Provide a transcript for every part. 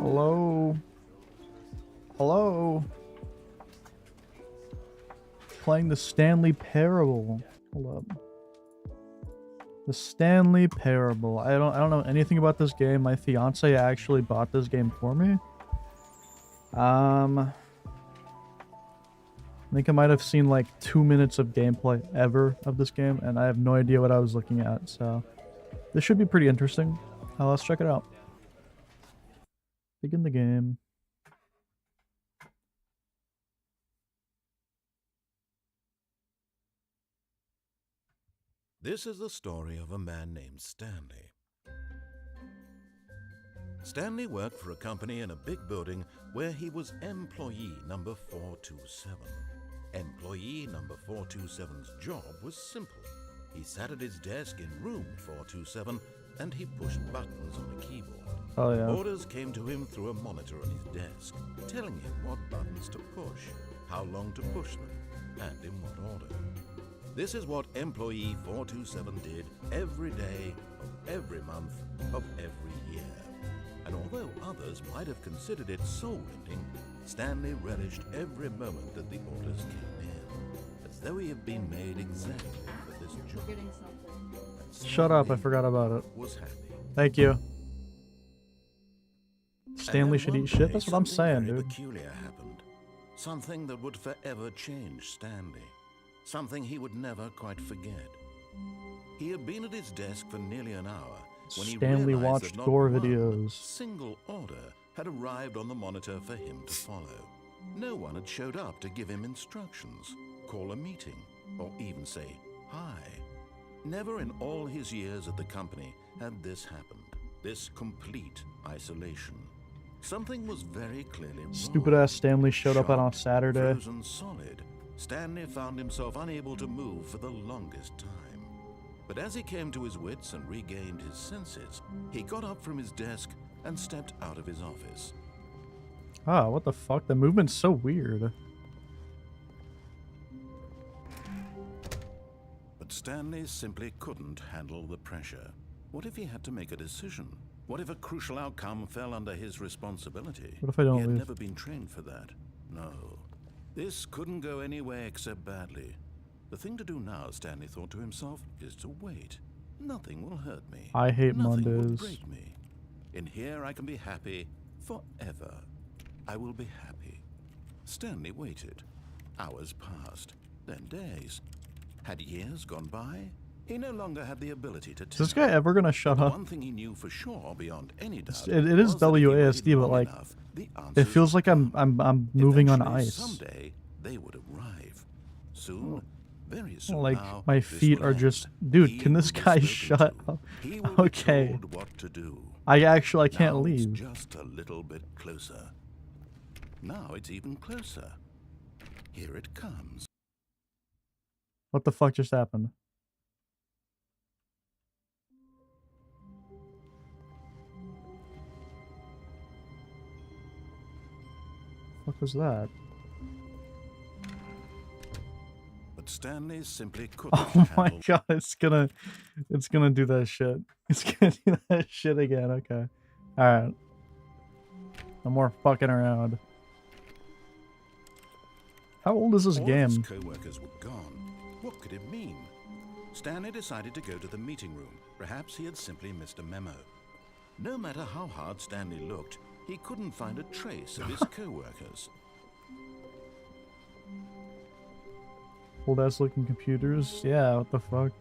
Hello? Hello? Playing the Stanley Parable. Hold up. The Stanley Parable. I don't know anything about this game. My fiance actually bought this game for me. I think I might have seen like 2 minutes of gameplay ever of this game, and I have no idea what I was looking at, so this should be pretty interesting. Let's check it out. Begin the game. This is the story of a man named Stanley. Stanley worked for a company in a big building where he was employee number 427. Employee number 427's job was simple. He sat at his desk in room 427 and he pushed buttons on a keyboard. Oh yeah. Orders came to him through a monitor on his desk, telling him what buttons to push, how long to push them, and in what order. This is what employee 427 did every day of every month of every year. And although others might have considered it soul-rending, Stanley relished every moment that the orders came in, as though he had been made exactly for this job. Shut up, I forgot about it. Was happy. Thank you. Stanley should eat shit? That's what I'm saying, dude. Peculiar happened. Something that would forever change Stanley. Something he would never quite forget. He had been at his desk for nearly an hour when he Stanley realized watched that not gore one videos. single order had arrived on the monitor for him to follow. No one had showed up to give him instructions, call a meeting, or even say hi. Never in all his years at the company had this happened. This complete isolation. Something was very clearly wrong. Stupid ass Stanley showed up on a Saturday. Frozen solid, Stanley found himself unable to move for the longest time. But as he came to his wits and regained his senses, he got up from his desk and stepped out of his office. Ah, what the fuck? The movement's so weird. But Stanley simply couldn't handle the pressure. What if he had to make a decision? What if a crucial outcome fell under his responsibility? What if I don't He had leave? never been trained for that. No. This couldn't go any way except badly. The thing to do now, Stanley thought to himself, is to wait. Nothing will hurt me. I hate Nothing will Mondays. break me. In here I can be happy forever. I will be happy. Stanley waited. Hours passed, then days. Had years gone by? He no longer had the ability to tell. Is this guy ever gonna shut up? One thing he knew for sure beyond any doubt. It is was that if he waited WASD, but long like, enough, the it answers feels like would I'm come. moving on Eventually, ice. Someday they would arrive. Soon, very soon Like now, my this feet would are end. just, dude. He Can this will be guy spoken shut to. up? He will be Okay. told what to do. I can't Now leave. It's just a little bit closer. Now it's even closer. Here it comes. What the fuck just happened? What was that? But Stanley simply couldn't Oh my handle god, it's gonna do that shit. It's gonna do that shit again. Okay. Alright. No more fucking around. How old is this All of his game? co-workers were gone. What could it mean? Stanley decided to go to the meeting room. Perhaps he had simply missed a memo. No matter how hard Stanley looked, he couldn't find a trace of his co-workers. Old ass looking computers? Yeah, what the fuck?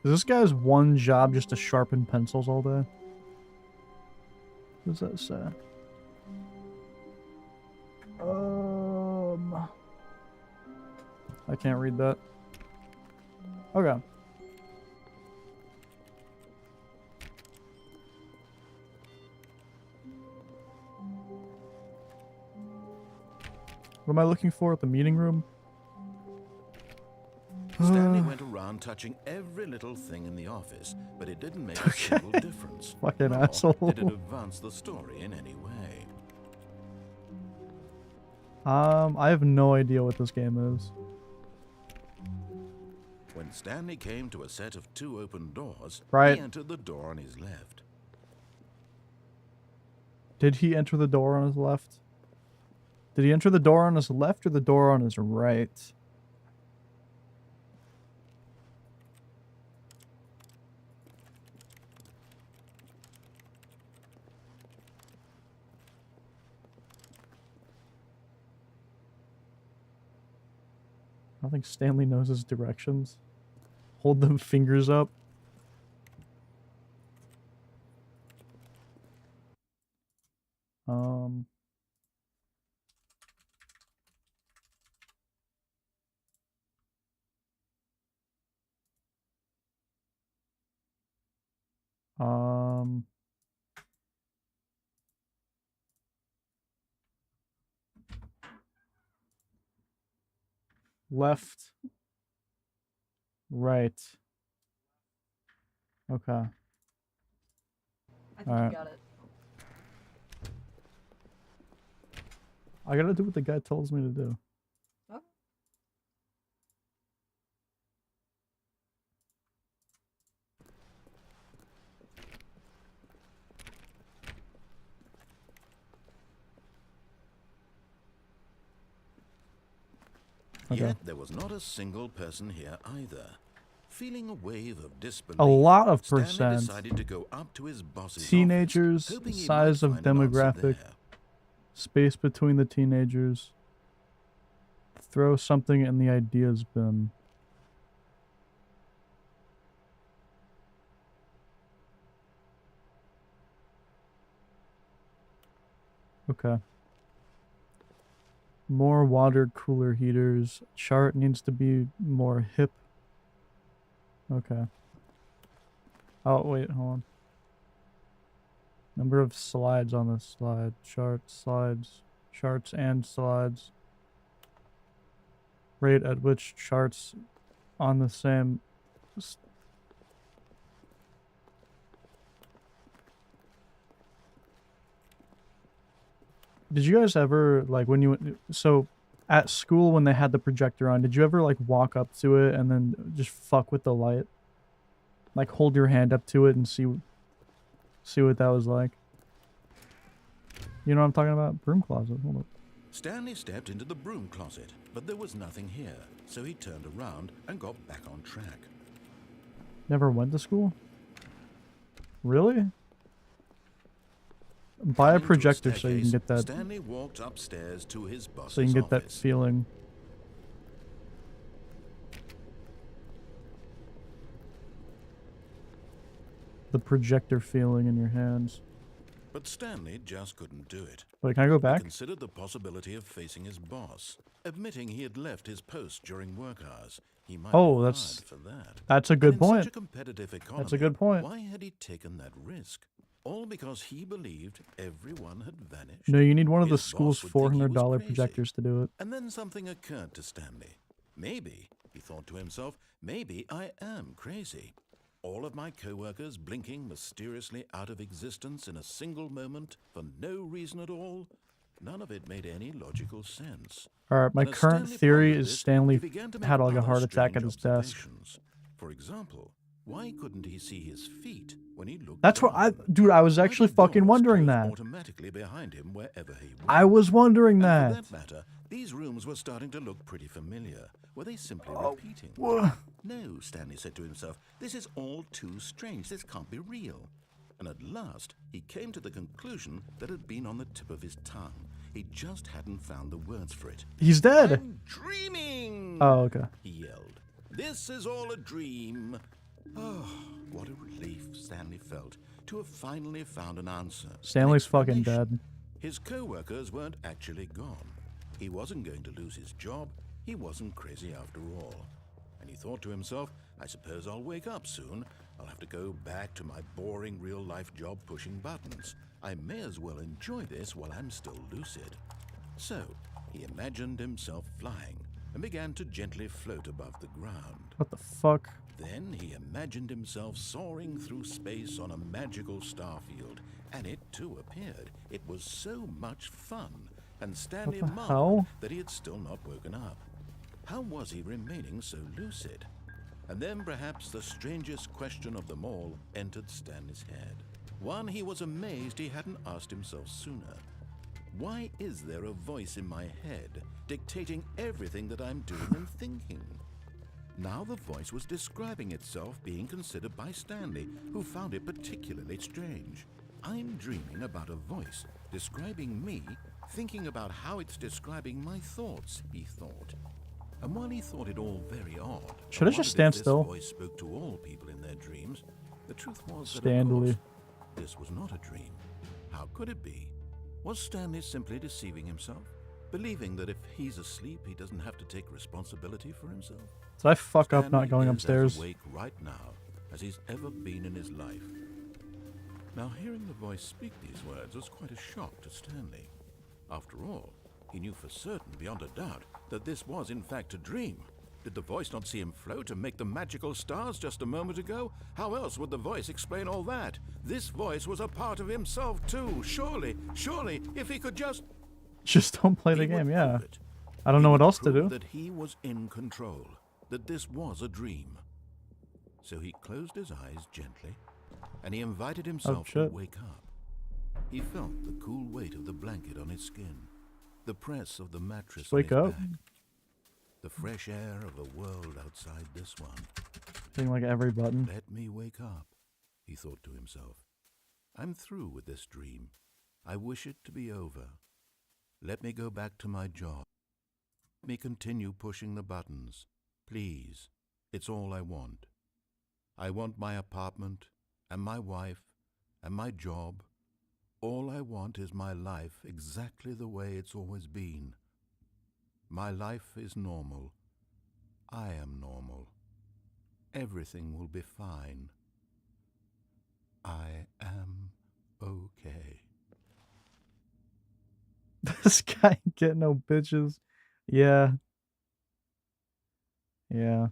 Is this guy's one job just to sharpen pencils all day? What does that say? I can't read that. Okay. What am I looking for at the meeting room? Stanley went around touching every little thing in the office, but it didn't make a single difference. Fucking Nor asshole. did it advance the story in any way. I have no idea what this game is. When Stanley came to a set of 2 open doors, Right. he entered the door on his left. Did he enter the door on his left? Did he enter the door on his left or the door on his right? I don't think Stanley knows his directions. Hold them fingers up. Um. Left. Right. Okay. I think Alright. you got it. I gotta do what the guy tells me to do. Okay. Okay. Yet there was not a single person here either. Feeling a wave of disbelief, A lot of Stanley percent. decided to go up to his boss's Teenagers, office, hoping he size might of find an answer demographic. there. Space between the teenagers. Throw something in the ideas bin. Okay. More water cooler heaters. Chart needs to be more hip. Okay. Oh, wait, hold on. Number of slides on the slide. Chart, slides. Charts and slides. Rate at which charts on the same... Did you guys ever, like, when you went... So, at school when they had the projector on, did you ever, like, walk up to it and then just fuck with the light? Like, hold your hand up to it and see what that was like? You know what I'm talking about? Broom closet. Hold up. Stanley stepped into the broom closet, but there was nothing here, so he turned around and got back on track. Never went to school? Really? Buy a Coming to projector so you can staircase, get that... Stanley walked upstairs to his boss's So you can get that office. feeling. The projector feeling in your hands. But Stanley just couldn't do it. Wait, can I go He back? considered the possibility of facing his boss, admitting he had left his post during work hours. He might Oh, be that's- fired for that. That's a And good in point. Such a competitive economy, That's a good point. Why had he taken that risk? All because he believed everyone had vanished. No, you need one of the His school's boss would think he was $400 crazy. projectors to do it. And then something occurred to Stanley. Maybe, he thought to himself, maybe I am crazy. All of my co-workers blinking mysteriously out of existence in a single moment for no reason at all. None of it made any logical sense. Alright, my And as current Stanley theory pondered is this, Stanley he began to make had like a other heart attack strange at his desk. observations. For example, why couldn't he see his feet when he looked That's what I... down? Dude, I was Why actually did fucking doors wondering close that. automatically behind him wherever he went? I was wondering And that. for that matter, these rooms were starting to look pretty familiar. Were they simply Oh, repeating? Wha- No, Stanley said to himself, this is all too strange. This can't be real. And at last, he came to the conclusion that had been on the tip of his tongue. He just hadn't found the words for it. He's dead. I'm dreaming! Oh, okay. He yelled. This is all a dream. Oh, what a relief Stanley felt to have finally found an answer. an Stanley's fucking explanation. dead. His co-workers weren't actually gone. He wasn't going to lose his job. He wasn't crazy after all. And he thought to himself, I suppose I'll wake up soon. I'll have to go back to my boring real-life job pushing buttons. I may as well enjoy this while I'm still lucid. So, he imagined himself flying and began to gently float above the ground. What the fuck? Then he imagined himself soaring through space on a magical starfield, and it too appeared. It was so much fun, and Stanley What the marveled hell? that he had still not woken up. How was he remaining so lucid? And then perhaps the strangest question of them all entered Stanley's head. One he was amazed he hadn't asked himself sooner. Why is there a voice in my head dictating everything that I'm doing and thinking? Now the voice was describing itself being considered by Stanley, who found it particularly strange. I'm dreaming about a voice describing me, thinking about how it's describing my thoughts, he thought. And while he thought it all very odd, Should I just stand still? This voice spoke to all people in their dreams. The truth was that, of Stanley. course, this was not a dream. How could it be? Was Stanley simply deceiving himself? Believing that if he's asleep, he doesn't have to take responsibility for himself? Did I fuck up not Stanley going is upstairs? as awake right now as he's ever been in his life. Now, hearing the voice speak these words was quite a shock to Stanley. After all, he knew for certain, beyond a doubt, that this was in fact a dream. Did the voice not see him float and make the magical stars just a moment ago? How else would the voice explain all that? This voice was a part of himself too. Surely, if he could just... Just don't play the He would game, yeah. prove it. I don't He know what would else to prove do. that he was in control, that this was a dream. So he closed his eyes gently, and he invited himself to shit. wake up. He felt the cool weight of the blanket on his skin, the press of the mattress Just wake on his up. back, the fresh air of the world outside this one. Hitting like every button. Let me wake up, he thought to himself. I'm through with this dream. I wish it to be over. Let me go back to my job. Let me continue pushing the buttons. Please, it's all I want. I want my apartment, and my wife, and my job. All I want is my life exactly the way it's always been. My life is normal. I am normal. Everything will be fine. I am okay. This guy ain't getting no bitches. Yeah. Yeah.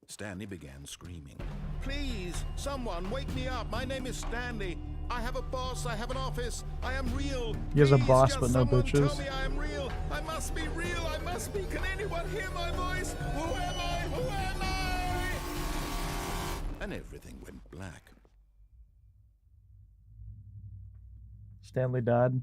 Stanley began screaming. Please, someone, wake me up. My name is Stanley. I have a boss. I have an office. I am real. He has a Please, boss, just but no someone bitches. Tell me I am real. I must be real. I must be. Can anyone hear my voice? Who am I? Who am I? And everything went black. Stanley died.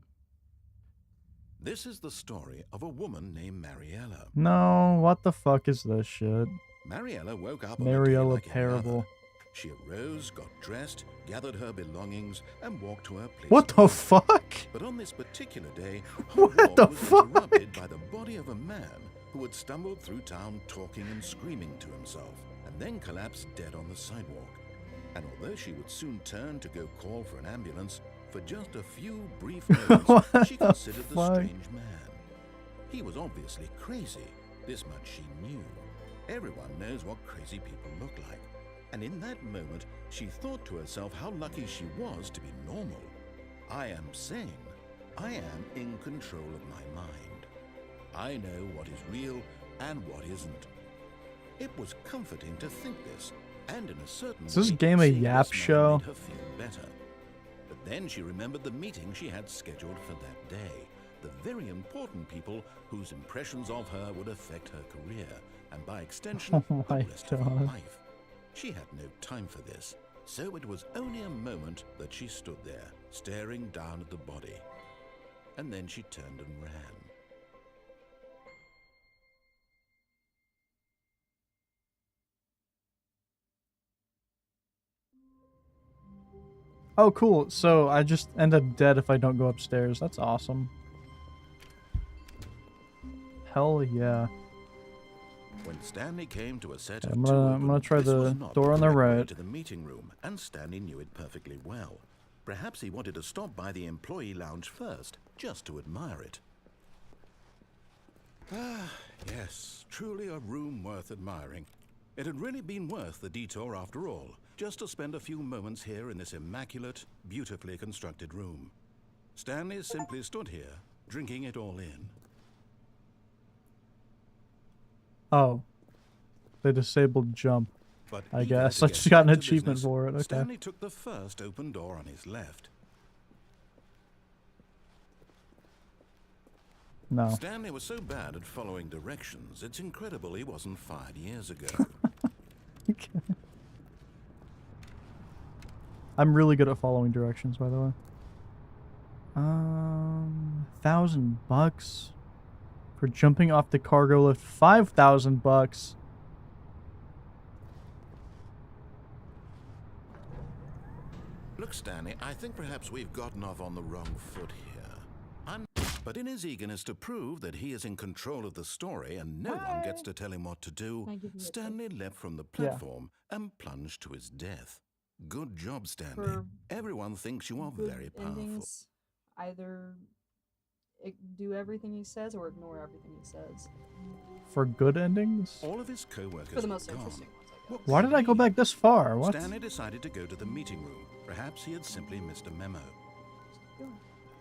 This is the story of a woman named Mariella. No, what the fuck is this shit? Mariella woke up on a day Mariella like any Parable. other. She arose, got dressed, gathered her belongings, and walked to her place. What the fuck? But on this particular day, her What walk the was fuck? interrupted by the body of a man who had stumbled through town talking and screaming to himself, and then collapsed dead on the sidewalk. And although she would soon turn to go call for an ambulance, for just a few brief moments, What she the considered the fuck? strange man. He was obviously crazy. This much she knew. Everyone knows what crazy people look like. And in that moment, she thought to herself how lucky she was to be normal. I am sane. I am in control of my mind. I know what is real and what isn't. It was comforting to think this, and in a certain Is this way, game a seeing yap this man show? made her feel better. But then she remembered the meeting she had scheduled for that day, the very important people whose impressions of her would affect her career, and by extension, Oh my the rest of her God. life. She had no time for this, so it was only a moment that she stood there, staring down at the body. And then she turned and ran. Oh, cool. So I just end up dead if I don't go upstairs. That's awesome. Hell yeah. When Stanley came to a set Okay, of I'm two gonna open, try this the was not door on the correct way right. to the meeting room, and Stanley knew it perfectly well. Perhaps he wanted to stop by the employee lounge first, just to admire it. Ah, yes, truly a room worth admiring. It had really been worth the detour after all, just to spend a few moments here in this immaculate, beautifully constructed room. Stanley simply stood here, drinking it all in. Oh. They disabled jump. But I eager guess. to I get just got an back to achievement business, for it, okay. Stanley took the first open door on his left. No. Stanley was so bad at following directions, it's incredible he wasn't fired years ago. I'm really good at following directions, by the way. $1,000 for jumping off the cargo lift. $5,000. Look, Stanley, I think perhaps we've gotten off on the wrong foot here. But in his eagerness to prove that he is in control of the story and no one gets to tell him what to do, Can I give you a tip? Stanley leapt from the platform and plunged to his death. Good job, Stanley. For Everyone thinks you are good very powerful. endings, either do everything he says or ignore everything he says. For good endings? All of his co-workers For the were most gone. interesting ones, I guess. What Why could did I it go be? back this far? What? Stanley decided to go to the meeting room. Perhaps he had simply missed a memo.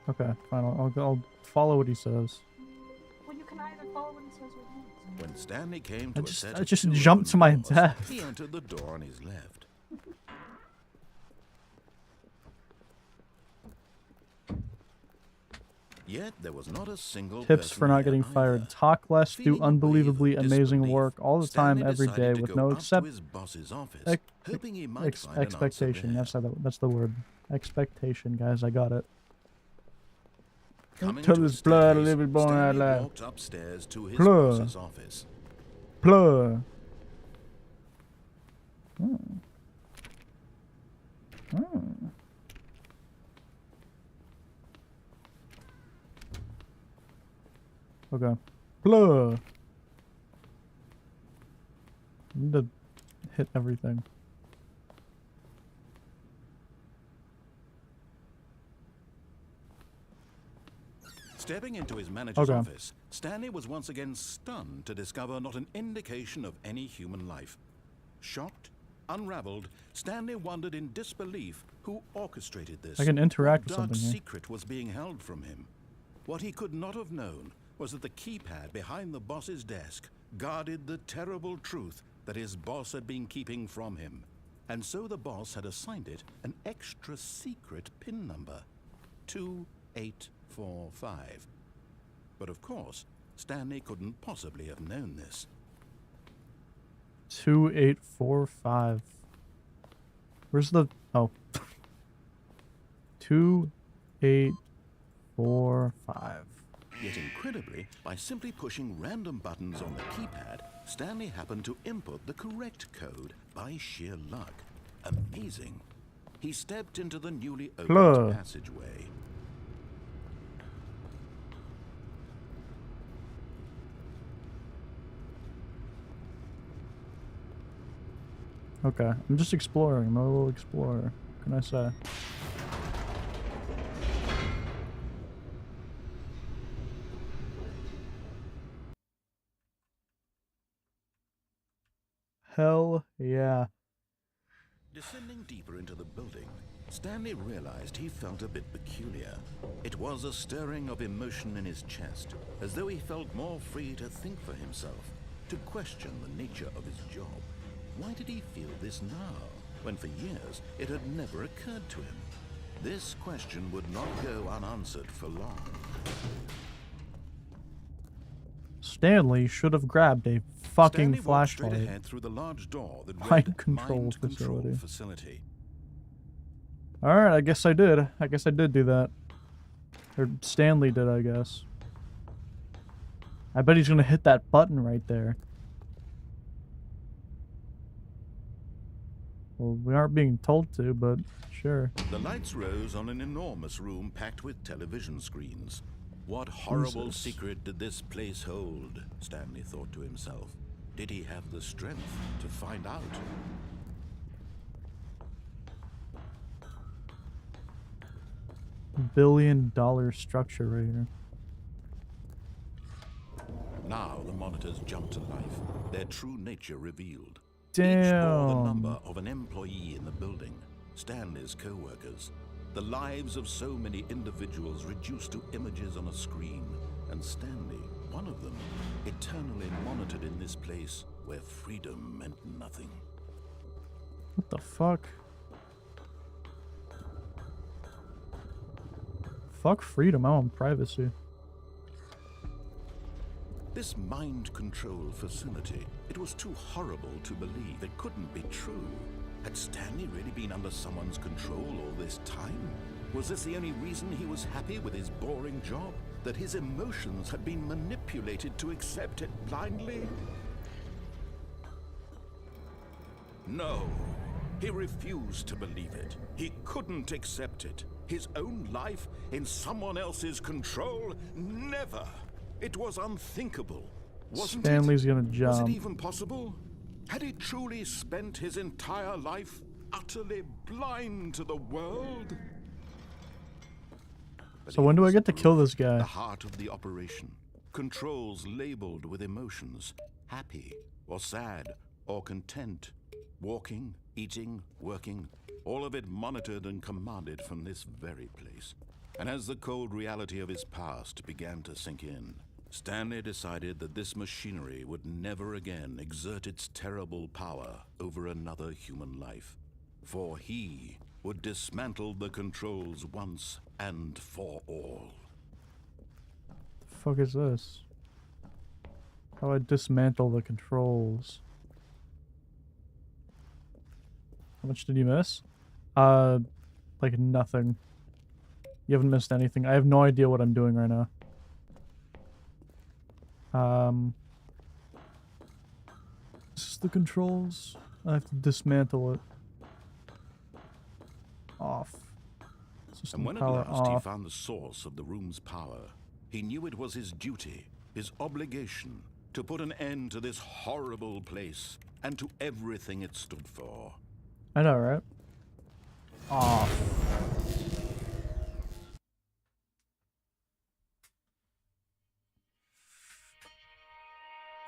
Okay, fine. I'll follow what he says. Well, you can either follow what he says or not. When Stanley came to a set I of just two jumped to my open doors, death. he entered the door on his left. Yet there was not a single Tips person for not there getting either. fired. Talk less, do Feeling a unbelievably wave of amazing disbelief, work all the time, Stanley every day, decided to with go no up except to his boss's office, ex- hoping he might find an answer expectation. there. That's the word. Expectation, guys. I got it. Coming Tell to his his blood, staircase, live it born out Stanley loud. walked upstairs to his Plur. boss's office. Plur. Hmm. Hmm. Okay. Plur. Need to hit everything. Stepping into his manager's Okay. office, Stanley was once again stunned to discover not an indication of any human life. Shocked, unraveled, Stanley wondered in disbelief who orchestrated this. I can interact with What dark something here. secret was being held from him? What he could not have known was that the keypad behind the boss's desk guarded the terrible truth that his boss had been keeping from him. And so the boss had assigned it an extra secret PIN number, 2845. But of course, Stanley couldn't possibly have known this. 2845. Where's the... Oh. 2845. Yet incredibly, by simply pushing random buttons on the keypad, Stanley happened to input the correct code by sheer luck. Amazing. He stepped into the newly opened Plur. passageway. Okay, I'm just exploring. I'm a little explorer. What can I say? Hell yeah. Descending deeper into the building, Stanley realized he felt a bit peculiar. It was a stirring of emotion in his chest, as though he felt more free to think for himself, to question the nature of his job. Why did he feel this now, when for years it had never occurred to him? This question would not go unanswered for long. Stanley should have grabbed a fucking Stanley walked straight flashlight. ahead through the large door that Mind read control Mind Control facility. Facility. Alright, I guess I did. I guess I did do that. Or Stanley did, I guess. I bet he's gonna hit that button right there. Well, we aren't being told to, but sure. The lights rose on an enormous room packed with television screens. What horrible Jesus. secret did this place hold? Stanley thought to himself. Did he have the strength to find out? $1 billion structure right here. Now the monitors jumped to life, their true nature revealed. Each bore the Damn. number of an employee in the building, Stanley's co-workers. The lives of so many individuals reduced to images on a screen, and Stanley, one of them, eternally monitored in this place where freedom meant nothing. What the fuck? Fuck freedom, I want privacy. This mind control facility, it was too horrible to believe. It couldn't be true. Had Stanley really been under someone's control all this time? Was this the only reason he was happy with his boring job? That his emotions had been manipulated to accept it blindly? No. He refused to believe it. He couldn't accept it. His own life in someone else's control? Never. It was unthinkable. Wasn't Stanley's it? gonna jump. Was it even possible? Had he truly spent his entire life utterly blind to the world? But So when do I get to kill this the guy? heart of the operation. Controls labeled with emotions. Happy, or sad, or content. Walking, eating, working. All of it monitored and commanded from this very place. And as the cold reality of his past began to sink in, Stanley decided that this machinery would never again exert its terrible power over another human life. For he would dismantle the controls once and for all. The fuck is this? How do I dismantle the controls? How much did you miss? Like nothing. You haven't missed anything. I have no idea what I'm doing right now. This is the controls. I have to dismantle it. Off. System And when at power last he off. found the source of the room's power, he knew it was his duty, his obligation, to put an end to this horrible place and to everything it stood for. I know, right? Off.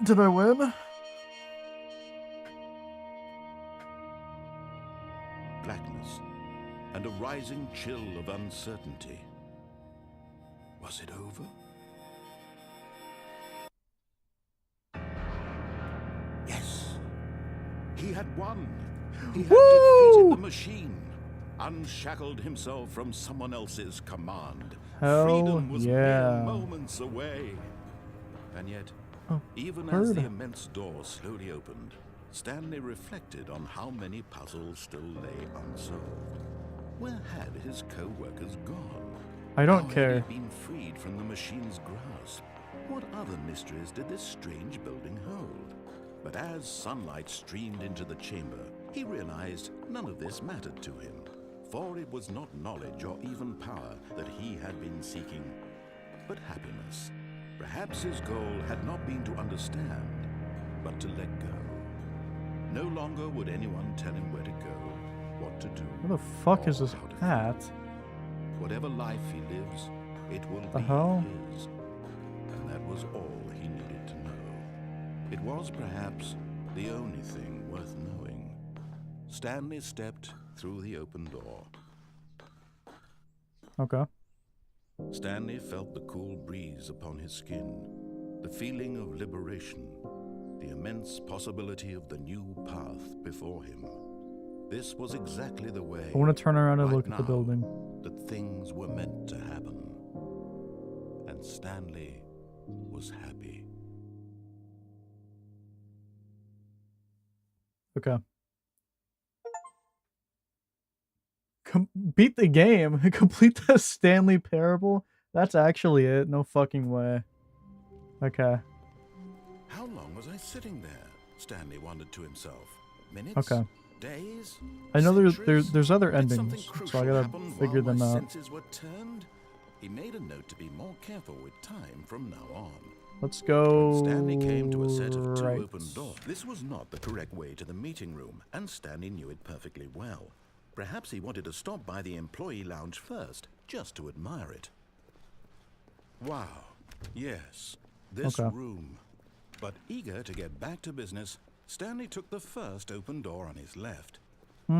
Did I win? Blackness and a rising chill of uncertainty. Was it over? Yes. He had won. He had defeated the machine, unshackled himself from someone else's command. Hell Freedom was yeah. mere moments away. And yet, Oh, even heard. as the immense door slowly opened, Stanley reflected on how many puzzles still lay unsolved. Where had his co-workers gone? I don't How care. had he been freed from the machine's grasp? What other mysteries did this strange building hold? But as sunlight streamed into the chamber, he realized none of this mattered to him, for it was not knowledge or even power that he had been seeking, but happiness. Perhaps his goal had not been to understand, but to let go. No longer would anyone tell him where to go, what to do. What the fuck is or this how to hat? feel. Whatever life he lives, it will The be hell? his. And that was all he needed to know. It was perhaps the only thing worth knowing. Stanley stepped through the open door. Okay. Stanley felt the cool breeze upon his skin, the feeling of liberation, the immense possibility of the new path before him. This was exactly the way I want to turn around and right look at the now, building. that things were meant to happen. And Stanley was happy. Okay. Beat the game. Complete the Stanley Parable. That's actually it. No fucking way. Okay. How long was I sitting there? Stanley wondered to himself. Minutes? Okay. Days? I know Centuries? there's other Did something endings, so crucial I gotta happen figure while them my out. senses were turned? He made a note to be more careful with time from now on. Let's go. Stanley came to a set of two right. open doors. This was not the correct way to the meeting room, and Stanley knew it perfectly well. Perhaps he wanted to stop by the employee lounge first, just to admire it. Wow. Yes, this Okay. room. But eager to get back to business, Stanley took the first open door on his left. No.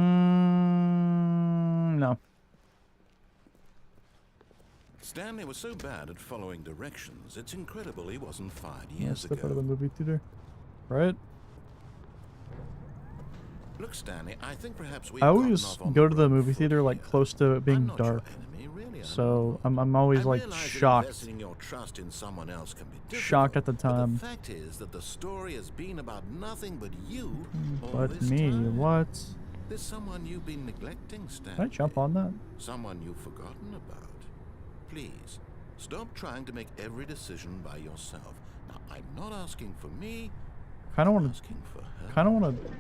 Stanley was so bad at following directions, it's incredible he wasn't fired Let's years step out of the ago. movie theater. Right? Look, Stanley, I think perhaps we've I gotten always off on go to the wrong movie foot theater like here. close to it being I'm not dark. your enemy, really so I'm always I like realize that shocked. investing your trust in someone else can be difficult, Shocked at the but time. the fact is that the story has been about nothing but you all But this me, time. what? There's someone you've been neglecting, Stanley. Can I jump on that? Someone you've forgotten about. Please, stop trying to make every decision by yourself. Now, I'm not asking for me. Kind of I'm want to. asking for her. Kind of want to.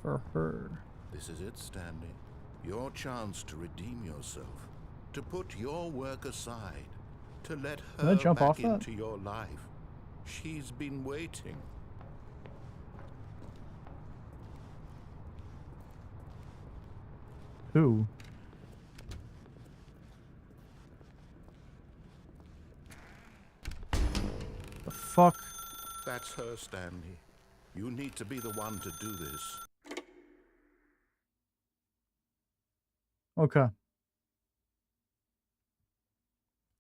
For her. This is it, Stanley. Your chance to redeem yourself, to put your work aside, to let Can I her jump back off that? into your life. She's been waiting. Who? The fuck? That's her, Stanley. You need to be the one to do this. Okay. What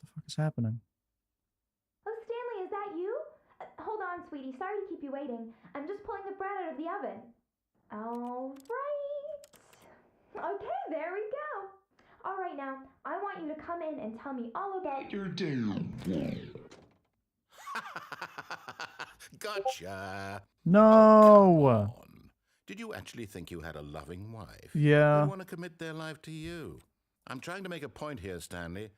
the fuck is happening? Oh, Stanley, is that you? Hold on, sweetie. Sorry to keep you waiting. I'm just pulling the bread out of the oven. All right. Okay, there we go. All right, now, I want you to come in and tell me all about your day. Gotcha. No. Come on. Did you actually think you had a loving wife? Yeah. Who'd want to commit their life to you? I'm trying to make a point here, Stanley.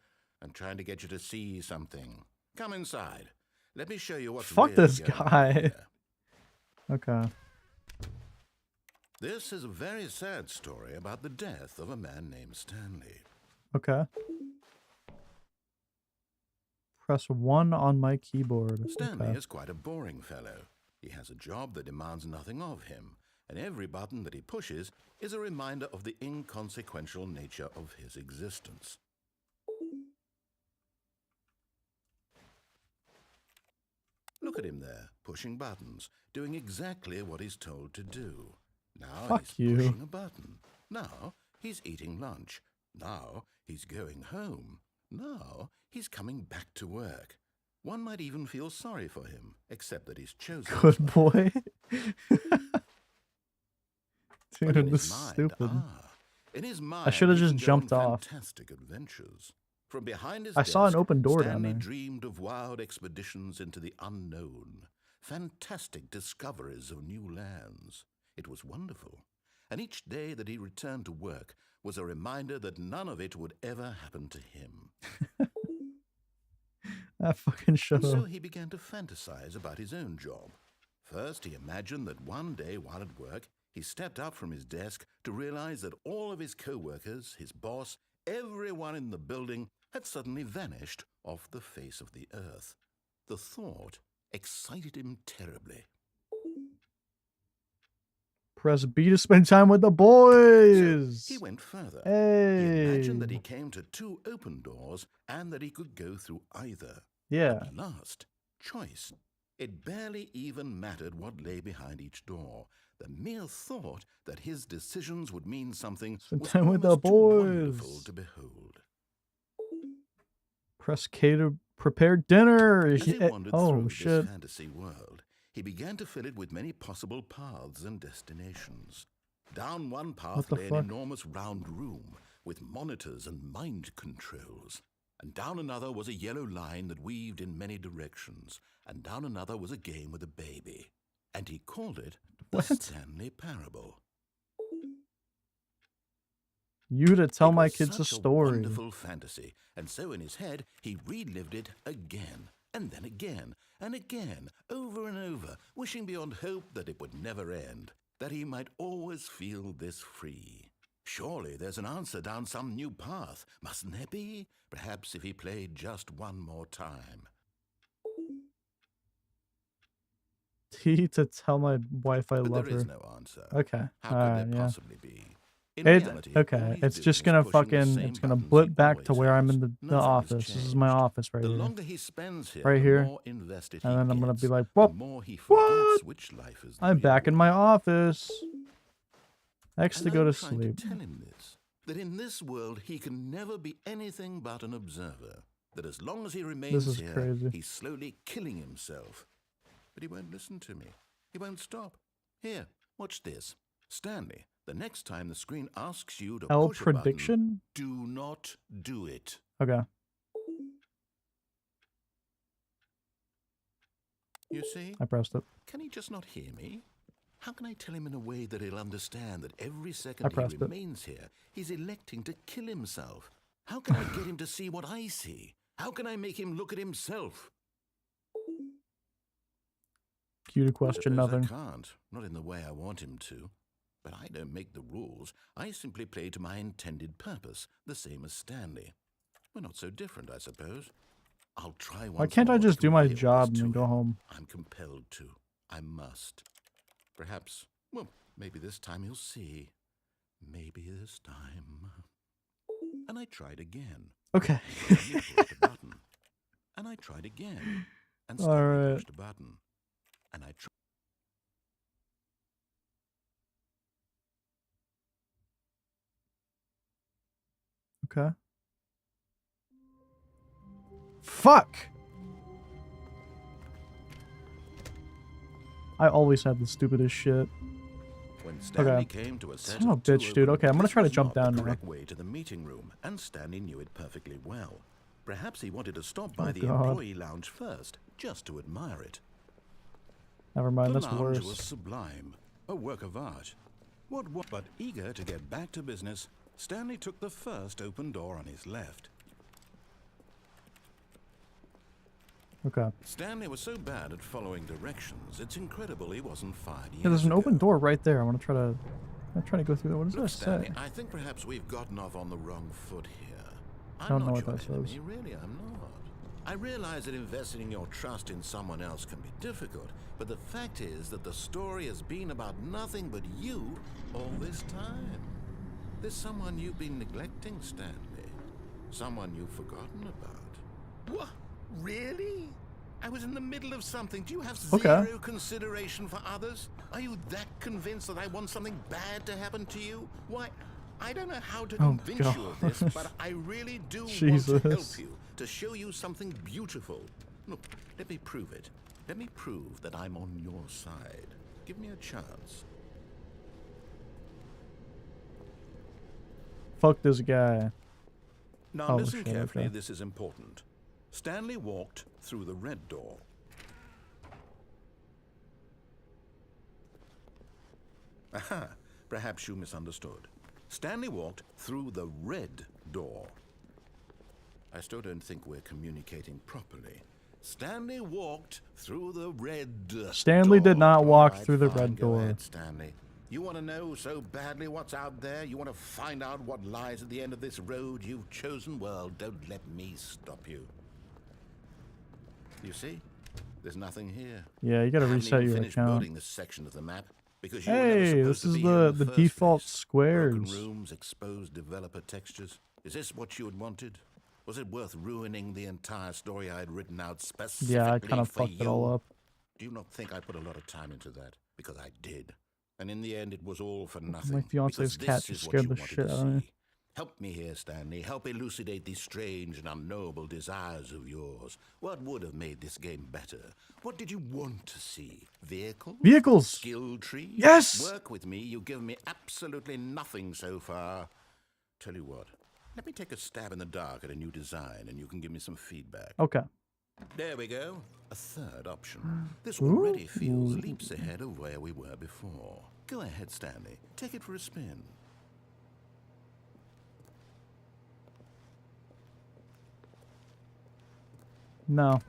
I'm trying to get you to see something. Come inside. Let me show you what's Fuck really this going on guy. here. Okay. This is a very sad story about the death of a man named Stanley. Okay. Press 1 on my keyboard. Stanley Okay. is quite a boring fellow. He has a job that demands nothing of him, and every button that he pushes is a reminder of the inconsequential nature of his existence. Look at him there, pushing buttons, doing exactly what he's told to do. Now Fuck he's you. pushing a button. Now he's eating lunch. Now he's going home. Now he's coming back to work. One might even feel sorry for him, except that he's chosen. Good boy. But in Dude, this his is mind, stupid. in his mind, should have he just can go on jumped off. Fantastic adventures. From behind his I saw an desk, open door down Stanley there. dreamed of wild expeditions into the unknown, fantastic discoveries of new lands. It was wonderful, and each day that he returned to work was a reminder that none of it would ever happen to him. That fucking shut And so up. he began to fantasize about his own job. First, he imagined that one day while at work, he stepped up from his desk to realize that all of his co-workers, his boss, everyone in the building had suddenly vanished off the face of the earth. The thought excited him terribly. Press B to spend time with the So boys. he went further. Hey. He imagined that he came to 2 open doors and that he could go through either. Yeah. At last, choice. It barely even mattered what lay behind each door. The mere thought that his decisions would mean something Spend was time with the almost too wonderful boys. to behold. Press K to prepare dinner. As he wandered Oh through shit. this fantasy world, he began to fill it with many possible paths and destinations. Down one path What the lay fuck? an enormous round room with monitors and mind controls. And down another was a yellow line that weaved in many directions. And down another was a game with a baby. And he called it the What? Stanley Parable. You to tell It my was kids a such story. wonderful fantasy, and so in his head he relived it again, and then again, and again, over and over, wishing beyond hope that it would never end, that he might always feel this free. Surely there's an answer down some new path, mustn't there be? Perhaps if he played just one more time. T to tell my wife I But love there is her. no answer. Okay. How could Alright, there yeah. possibly be? In reality, all Okay. he's It's doing just is gonna pushing the fucking same it's gonna buttons blip he back to always where I'm has. in the Nothing has office. This is my changed. office right The here. longer he spends here, Right the here. more invested And he then I'm gonna gets, be like, the "Whoop, more he forgets which life is the I'm real back in my one." office. X to And go I'm to trying sleep. to tell him this, that in this world he can never be anything but an observer, that as long as he remains is here, crazy. he's slowly killing himself. But he won't listen to me. He won't stop. Here, watch this. Stanley, The next time the screen asks you to L push a button, prediction? do not do it. Okay. You see? I pressed it. Can he just not hear me? How can I tell him in a way that he'll understand that every I second he pressed it. remains here, he's electing to kill himself? How can I get him to see what I see? How can I make him look at himself? Cue to question Suppose nothing. I can't, not in the way I want him to. But I don't make the rules. I simply play to my intended purpose, the same as Stanley. We're not so different, I suppose. I'll try once Why can't I more to just do my convey all job this and then to go him. home? I'm compelled to. I must. Perhaps, well, maybe this time he'll see. Maybe this time. And I tried again. Okay. Stanley pushed a button. And I tried again. And Stanley Alright. pushed a button. And I tried. Okay. Fuck! I always have the stupidest shit. When Stanley Okay. came to a set Son of a of two bitch, dude. open- Okay, I'm gonna this try to was jump not the down now. correct way to the meeting room, and Stanley knew it perfectly well. Perhaps he wanted to stop by Oh, the God. employee lounge first, just to admire it. Never mind, The that's lounge was worse. sublime, a work of art. But eager to get back to business, Stanley took the first open door on his left. Okay. Stanley was so bad at following directions, it's incredible he wasn't fired years Yeah, there's an open ago. door right there. I want to try to... I'm trying to go through that. What does Look, that Stanley, say? I think perhaps we've gotten off on the wrong foot here. I'm don't know not what your that enemy, says. really, I'm not. I realize that investing your trust in someone else can be difficult, but the fact is that the story has been about nothing but you all this time. There's someone you've been neglecting, Stanley. Someone you've forgotten about. What? Really? I was in the middle of something. Do you have zero consideration for others? Are you that convinced that I want something bad to happen to you? Why, I don't know how to convince you of this, but I really do want to help Jesus. you, to show you something beautiful. Look, let me prove it. Let me prove that I'm on your side. Give me a chance. Fuck this guy. Now Oh, listen shit, carefully, okay. this is important. Stanley walked through the red door. Aha, perhaps you misunderstood. Stanley walked through the red door. I still don't think we're communicating properly. Stanley walked through the red door. Stanley did not walk Alright, through the fine, red go door. ahead, Stanley. You want to know so badly what's out there? You want to find out what lies at the end of this road you've chosen? Well, don't let me stop you. You see? There's nothing here. Yeah, you gotta I haven't reset even your finished account. building this section of the map because you were never Hey, supposed this to is be here in the first default place. squares. Broken rooms, exposed developer textures. Is this what you had wanted? Was it worth ruining the entire story I had written out specifically Yeah, I kind of for fucked it all you? up. Do you not think I put a lot of time into that? Because I did. And in the end, it was all for nothing. My fiance's because cat this just is what scared you the wanted shit to out of me. see. Help me here, Stanley. Help elucidate these strange and unknowable desires of yours. What would have made this game better? What did you want to see? Vehicles? Vehicles! Skill trees? Yes! Work with me. You've given me absolutely nothing so far. Tell you what. Let me take a stab in the dark at a new design, and you can give me some feedback. Okay. There we go. A third option. This already feels Ooh. leaps ahead of where we were before. Go ahead, Stanley. Take it for a spin. No.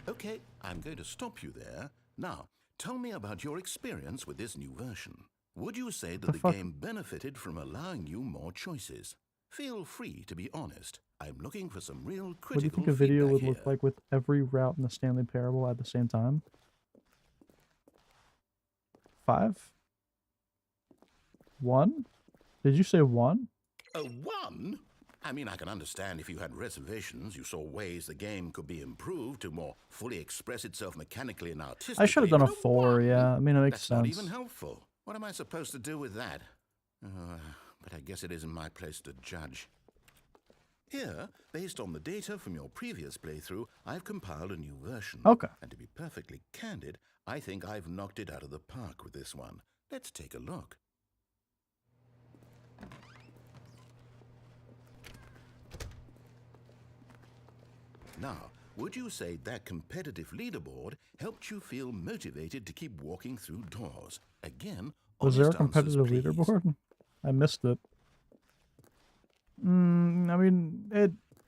Okay, I'm going to stop you there. Now, tell me about your experience with this new version. Would you say that The the fuck? game benefited from allowing you more choices? Feel free to be honest. I'm looking for some real critical What do you think a video feedback would look here. like with every route in the Stanley Parable at the same time? 5? 1? Did you say 1? A 1? I mean, I can understand if you had reservations, you saw ways the game could be improved to more fully express itself mechanically and artistically. I should have done a but 4, 1? yeah. I mean, it makes That's sense. not even helpful. What am I supposed to do with that? But I guess it isn't my place to judge. Here, based on the data from your previous playthrough, I've compiled a new version. Okay. And to be perfectly candid, I think I've knocked it out of the park with this one. Let's take a look. Now, would you say that competitive leaderboard helped you feel motivated to keep walking through doors? Again, Was there a honest answers, competitive please. leaderboard? I missed it. I mean,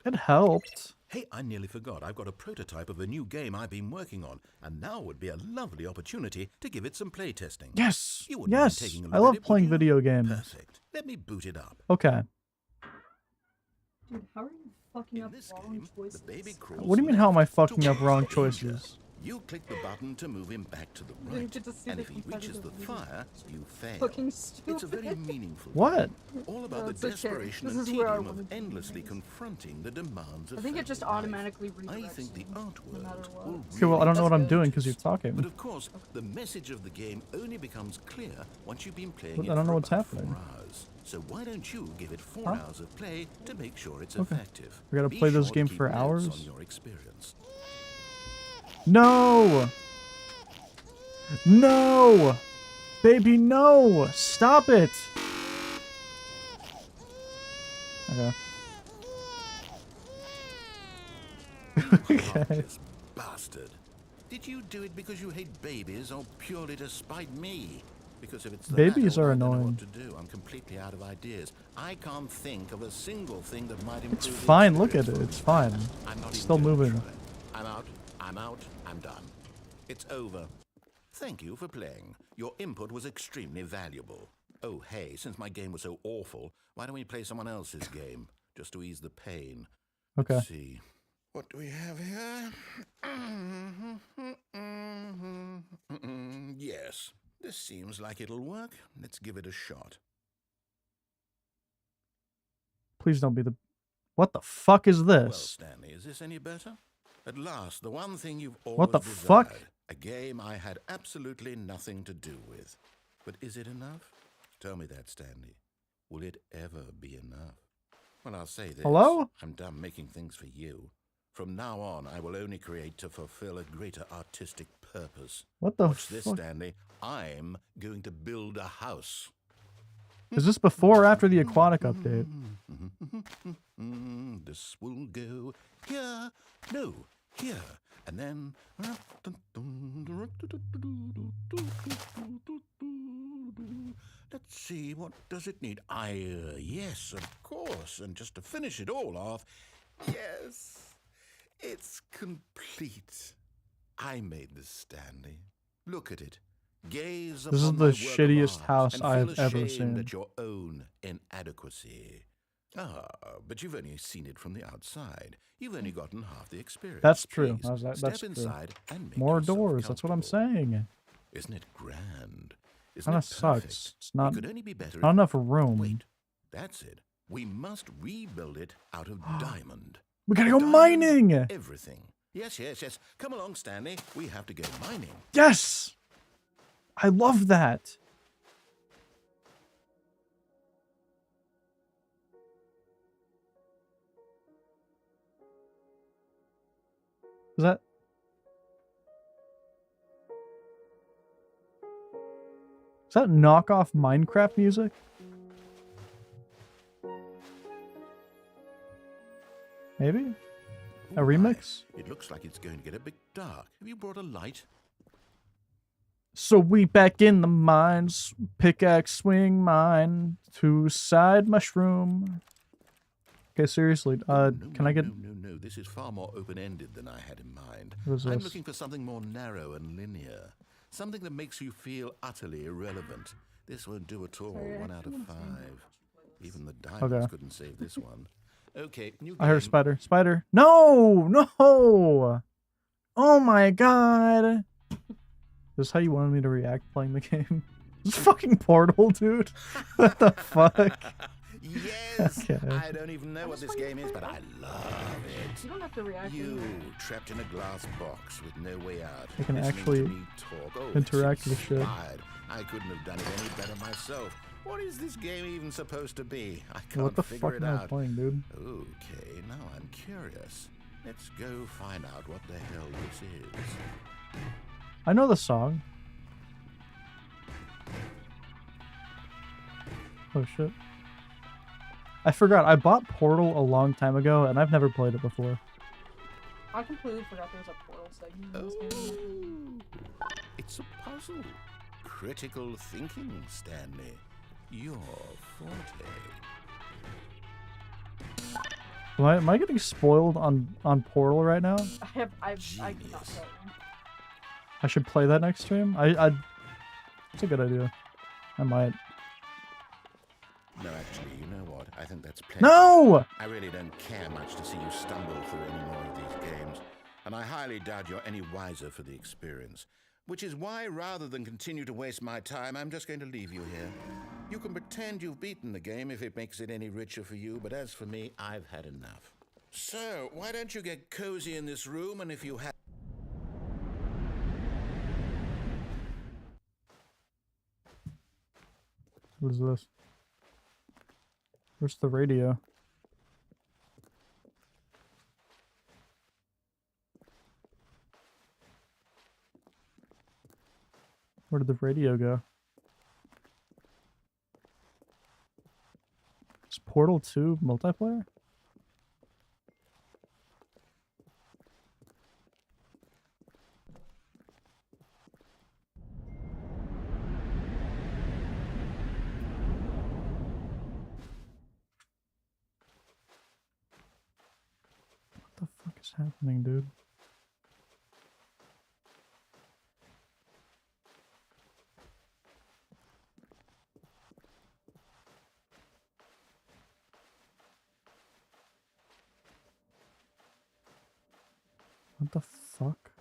it helped. Hey, I nearly forgot. I've got a prototype of a new game I've been working on, and now would be a lovely opportunity to give it some playtesting. Yes, You wouldn't mind yes. taking a look I at love it, would playing you? video games. Perfect. Let me boot it up. Okay. Dude, how are you fucking In up this wrong game, choices? the baby crawls What do you mean, how am I left fucking up towards wrong danger. choices? You click the button to move him back to the You didn't right, get to see and the if he reaches the competitive fire, you fail. Fucking stupid. It's a very meaningful What? game, all about No, the it's okay. desperation This and is where I tedium wanted of to be endlessly next. confronting the demands of I think it just family life. automatically I redirects think the you, art no matter world what. will Okay, well, I don't know what I'm That's doing good. because you're talking. But of course, the message of the game only becomes clear once you've been playing But it I don't know for what's about happening. 4 hours. So why don't you give it 4 Huh? hours of play to make sure it's Okay. effective? We gotta Be play this sure to game keep for notes hours? on your experience. No! No! Baby, no! Stop it! Okay. Okay. Heartless bastard. Did you do it because you hate babies or purely to spite me? Because if it's the Babies latter, are I don't know annoying. what to do. I'm completely out of ideas. I can't think of a single thing that might improve It's the fine, look at experience it, for it's me. fine. I'm not It's even still gonna moving. try. I'm out, I'm done. It's over. Thank you for playing. Your input was extremely valuable. Oh, hey, since my game was so awful, why don't we play someone else's game? Just to ease the pain. Okay. Let's see. What do we have here? Yes, this seems like it'll work. Let's give it a shot. Please don't be the... What the fuck is Well, this? Stanley, is this any better? At last, the one thing you've always What the desired. fuck? A game I had absolutely nothing to do with. But is it enough? Tell me that, Stanley. Will it ever be enough? Well, I'll say this. Hello? I'm done making things for you. From now on, I will only create to fulfill a greater artistic purpose. What the Watch this, fuck? Stanley. I'm going to build a house. Is this before or after the aquatic update? This will go here. No, here. And then... Let's see, what does it need? Yes, of course. And just to finish it all off, yes, it's complete. I made this, Stanley. Look at it. Gaze This is upon the my work of shittiest art house and I've feel ever ashamed seen. at your own inadequacy. Ah, but you've only seen it from the outside. You've only gotten half the experience. That's true. Please, That's step true. inside and make More yourself doors, that's what I'm comfortable. saying. Isn't it grand? Isn't Kinda it perfect? sucks. It's not, It could only be better not if- enough room. Wait, that's it. We must rebuild it out of diamond. We gotta go Diamond mining! Everything. Yes, yes, yes. Come along, Stanley. We have to go mining. Yes! I love that. Is that knockoff Minecraft music? Maybe? A Oh, my. remix? It looks like it's going to get a bit dark. Have you brought a light? So we back in the mines, pickaxe swing mine, two-side mushroom. Okay, seriously, No, can I get... No. This is far more open-ended than I had in mind. What is I'm this? looking for something more narrow and linear. Something that makes you feel utterly irrelevant. This won't do at all. Sorry, I 1 out of actually 5. want to see Even the diamonds Okay. couldn't save this one. Okay, new I heard a game. spider. Spider. No! No! Oh my god! This is how you wanted me to react playing the game? This fucking Portal, dude. What the fuck? Yes! Okay. I don't even know what this game is, but I love it. You don't have to react. You, anymore. trapped in a glass box with no way out. I can listening actually to me talk. Oh, interact it's with shit. inspired. I couldn't have done it any better myself. What is this game even supposed to be? I can't What the figure fuck it am I out. playing, dude? Okay, now I'm curious. Let's go find out what the hell this is. I know the song. Oh shit. I forgot. I bought Portal a long time ago, and I've never played it before. I completely forgot there was a portal segment in this game. It's a puzzle. Critical thinking, Stanley. Your forte. Am I getting spoiled on Portal right now? I could not tell you. I should play that next stream. It's a good idea. I might. No, actually, you know what? I think that's plenty. No! I really don't care much to see you stumble through any more of these games, and I highly doubt you're any wiser for the experience. Which is why, rather than continue to waste my time, I'm just going to leave you here. You can pretend you've beaten the game if it makes it any richer for you, but as for me, I've had enough. So, why don't you get cozy in this room, and if you have... What is this? Where's the radio? Where did the radio go? Is Portal 2 multiplayer? What the fuck is happening, dude? What the fuck?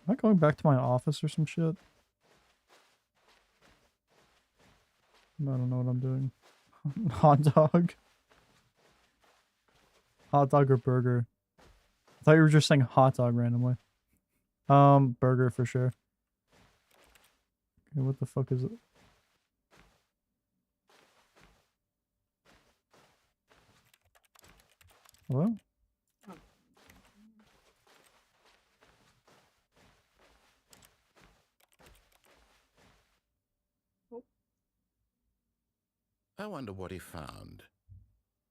Am I going back to my office or some shit? I don't know what I'm doing. Hot dog? Hot dog or burger? I thought you were just saying hot dog randomly. Burger for sure. Okay, what the fuck is it? Hello? I wonder what he found.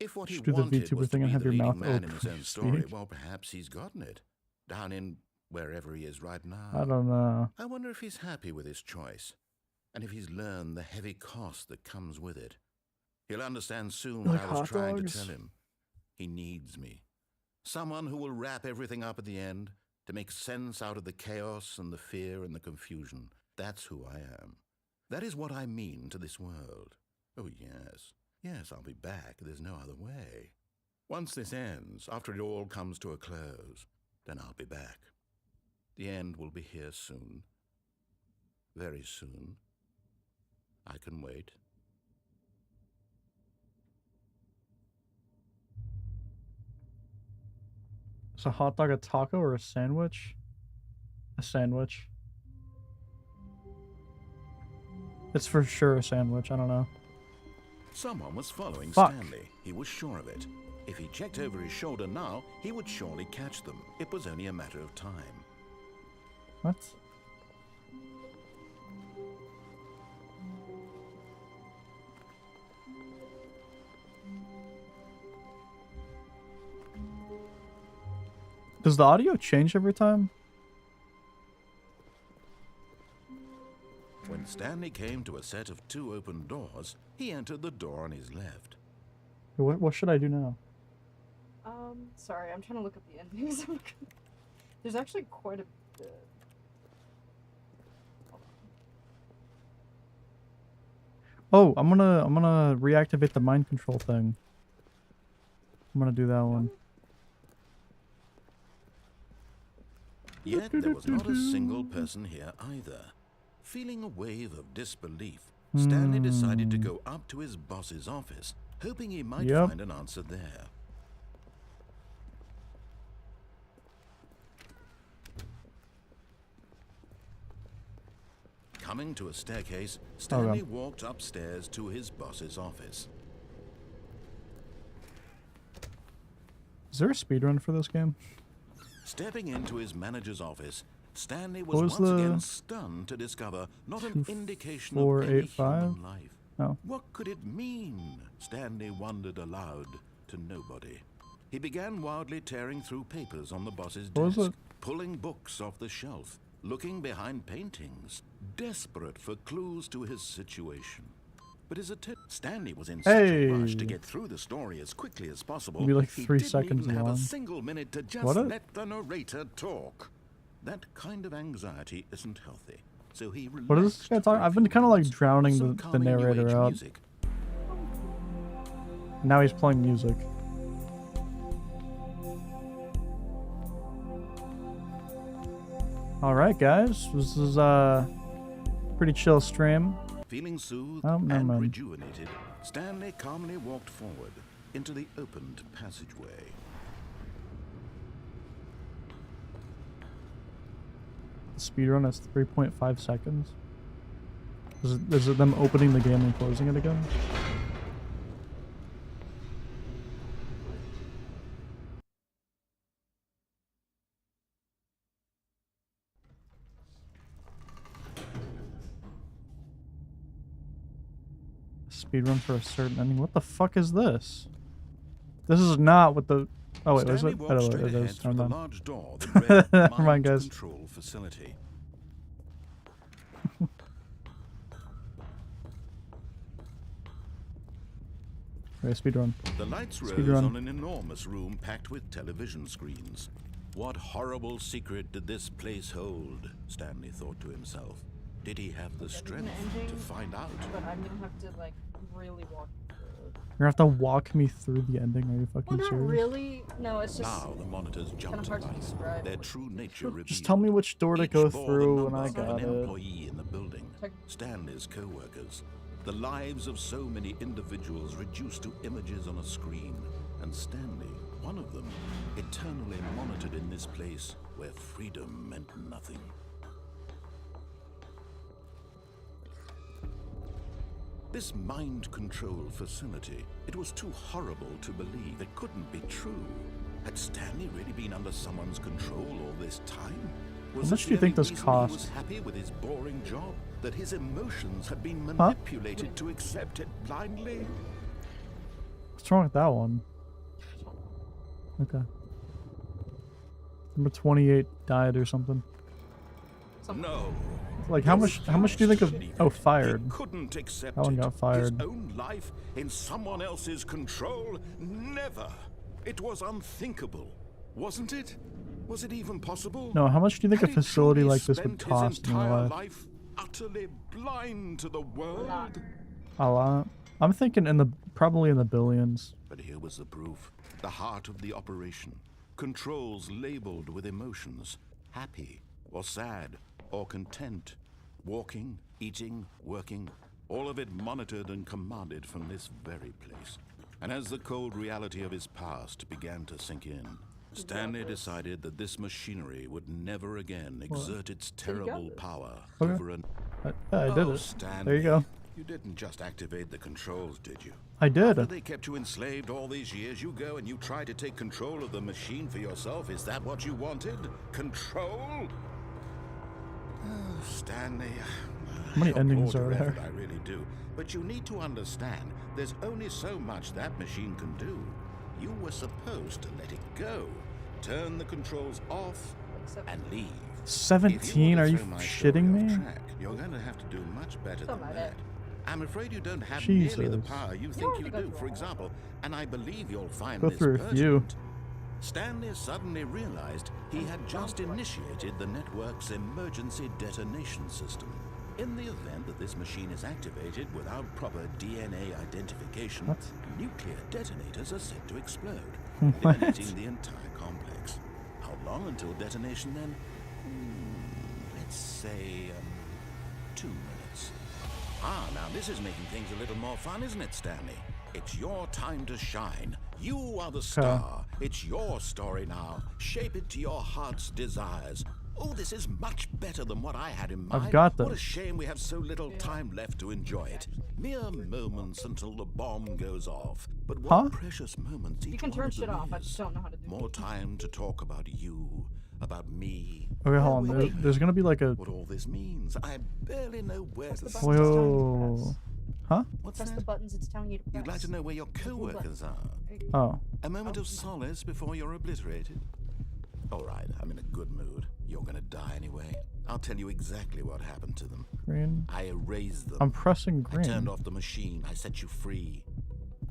If what he Just do the wanted VTuber was to thing and be have the your leading mouth man in his open own to story, speak. well, perhaps he's gotten it. Down in wherever he is right now. I don't know. I wonder if he's happy with his choice, and if he's learned the heavy cost that comes with it. He'll understand soon what Like I was hot trying dogs? to tell him. He needs me. Someone who will wrap everything up at the end, to make sense out of the chaos and the fear and the confusion. That's who I am. That is what I mean to this world. Oh, yes. Yes, I'll be back. There's no other way. Once this ends, after it all comes to a close, then I'll be back. The end will be here soon. Very soon. I can wait. Is a hot dog a taco or a sandwich? A sandwich. It's for sure a sandwich. I don't know. Someone was following Fuck. Stanley. He was sure of it. If he checked over his shoulder now, he would surely catch them. It was only a matter of time. What? Does the audio change every time? When Stanley came to a set of 2 open doors, he entered the door on his left. What should I do now? Sorry, I'm trying to look up the endings. There's actually quite a bit. Oh, I'm gonna reactivate the mind control thing. I'm gonna do that one. Yet there was not a single person here either. Feeling a wave of disbelief, Stanley decided to go up to his boss's office, hoping he might Yep. find an answer there. Coming to a staircase, Stanley walked upstairs to his boss's office. Is there a speedrun for this game? Stepping into his manager's office, Stanley What was was once the- again stunned to discover not an indication of any 2485? human life. Oh. What could it mean? Stanley wondered aloud to nobody. He began wildly tearing through papers on the boss's What was desk, it? pulling books off the shelf, looking behind paintings, desperate for clues to his situation. But Stanley was in such a rush to Hey. get through the story as quickly as possible. Maybe like he 3 didn't seconds even have long. a single minute to just What? let the narrator talk. That kind of anxiety isn't healthy. So he What is this relaxed guy for talking? a I've been few kind of like minutes drowning with some the calming new narrator age out. music. Now he's playing music. Alright guys, this is pretty chill stream. Feeling soothed Oh, never and mind. rejuvenated, Stanley calmly walked forward into the opened passageway. The speedrun is 3.5 seconds. Is it them opening the game and closing it again? Speedrun for a certain ending. What the fuck is this? This is not what the... Oh wait, is Stanley it? walked Oh, straight it ahead is. through Never the mind. large door that read Never mind, Mind guys. Control Facility. Okay, speedrun. The lights rose Speedrun. on an enormous room packed with television screens. What horrible secret did this place hold? Stanley thought to himself. Did he have the strength to find out? But I'm gonna have to like really walk through it. You're gonna have to walk me through the ending. Are you Well, fucking not serious? really. No, it's just Now the monitors jumped to hard to life. describe. Their true nature revealed. Just tell me which door to Each go bore through the and I number of got an it. employee in the building, Stanley's co-workers, the lives of so many individuals reduced to images on a screen, and Stanley, one of them, eternally monitored in this place where freedom meant nothing. This mind control facility, it was too horrible to believe. It couldn't be true. Had Stanley really been under someone's control all this time? Was much it do you the think only this reason cost? He was happy with his boring job? That his emotions had been manipulated to accept it blindly? What's wrong with that one? Okay. Number 28 died or something. No. Like how much do you think of oh fired? He couldn't accept That one it. got fired. His own life in someone else's control? Never. It was unthinkable, wasn't it? Was it even possible? No, how much do you think Had a he facility truly like this would spent his cost in real entire life? life utterly blind to the world? A lot. I'm thinking probably in the billions. But here was the proof. The heart of the operation. Controls labeled with emotions. Happy or sad or content. Walking, eating, working. All of it monitored and commanded from this very place. And as the cold reality of his past began to sink in, Stanley decided that this machinery would never again exert its terrible power Okay. over an... I did it. Stanley, There you go. You didn't just activate the controls, did you? I did. After they kept you enslaved all these years, you go and you try to take control of the machine for yourself. Is that what you wanted? Control? Oh, Stanley. How many I endings applaud are your there? effort, I really do. But you need to understand, there's only so much that machine can do. You were supposed to let it go. Turn the controls off and leave. 17? Are you shitting me? You're going to have to do much better than Something like that. that. I'm afraid you don't have nearly the Jesus. power you don't think have you to go do, through for all that. example, and I believe you'll find Go this through a few. pertinent. Stanley suddenly realized he had just initiated the network's emergency detonation system. In the event that this machine is activated without proper DNA identification, What? nuclear detonators are set to explode, What? eliminating the entire complex. How long until detonation then? Let's say 2 minutes. Now this is making things a little more fun, isn't it, Stanley? It's your time to shine. You are the star. It's your story now. Shape it to your heart's desires. Oh, this is much better than what I had in mind. I've got What a this. shame we have so little time left to enjoy it. Mere moments until the bomb goes off. But what Huh? precious moments each You can one turn of shit them off. I is. just don't know how to do More it. time to talk about you, about me. Okay, hold on. Where There, we there's gonna be like a. What all this means. I barely know where Press to the start. buttons it's telling you to Whoa. press. Huh? What's Press that? the buttons it's telling you to press. You'd like to know where your The blue co-workers are. There you go. Oh. A moment of solace before you're obliterated. All right, I'm in a good mood. You're gonna die anyway. I'll tell you exactly what happened to them. Green. I erased them. I'm pressing I turned green. off the machine. I set you free.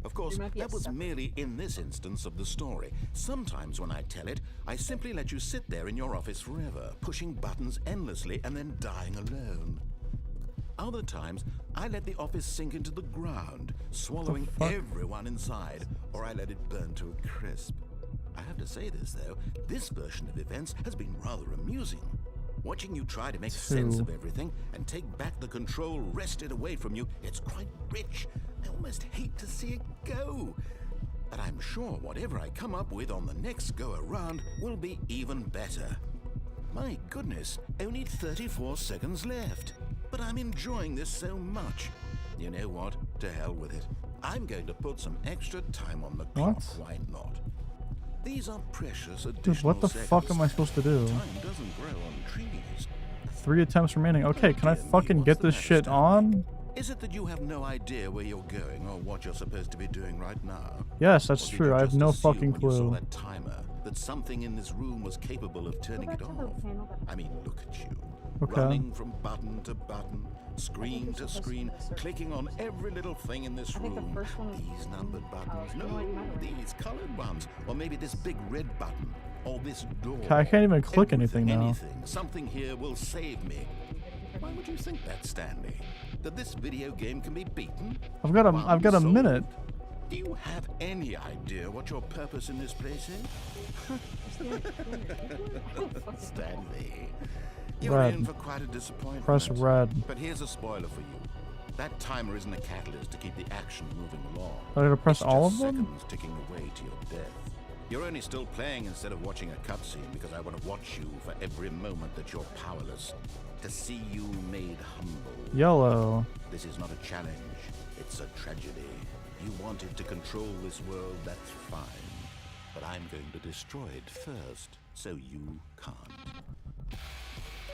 Of course, There might be a that was separate- merely in this instance of the story. Sometimes when I tell it, I simply let you sit there in your office forever, pushing buttons endlessly and then dying alone. Other times, I let the office sink into the ground, swallowing fuck? everyone inside, or I let it burn to a crisp. I have to say this, though, this version of events has been rather amusing. Watching you try to make sense of everything and take back the control wrested away from you, it's quite rich. I almost hate to see it go. But I'm sure whatever I come up with on the next go-around will be even better. My goodness, only 34 seconds left. But I'm enjoying this so much. You know what? To hell with it. I'm going to put some extra time on the clock. What? Why not? These are precious Dude, additional what the fuck am I supposed to do? Time doesn't grow on trees. 3 attempts remaining. Okay, can I Dear me, fucking what's get the this matter, shit Stanley? on? Is it that you have no idea where you're going or what you're supposed to be doing right now? Yes, that's Or did true. you I have just no assume fucking when you saw clue. that timer that something in this room was capable of turning back it to the off? panel that- I mean, look at you. Okay. Running from button to button, screen you're to supposed to screen, do a search. clicking on every little thing in this I think the room. first one is- These numbered buttons. you know No, what, you might have- these colored ones. Or maybe this big red button. Or this door. I can't even click anything now. Anything. Something here will save me. Why would you think that, Stanley? That this video game can be beaten? I've got a Problem minute. solved. Do you have any idea what your purpose in this place is? Stanley, you're Red. in for quite a disappointment. Press red. But here's a spoiler for you. That timer isn't a catalyst to keep the action moving along. I gotta press It's all just of them? seconds ticking away to your death. You're only still playing instead of watching a cutscene because I want to watch you for every moment that you're powerless. To see you made humble. Yellow. This is not a challenge, it's a tragedy. You wanted to control this world, that's fine. But I'm going to destroy it first, so you can't.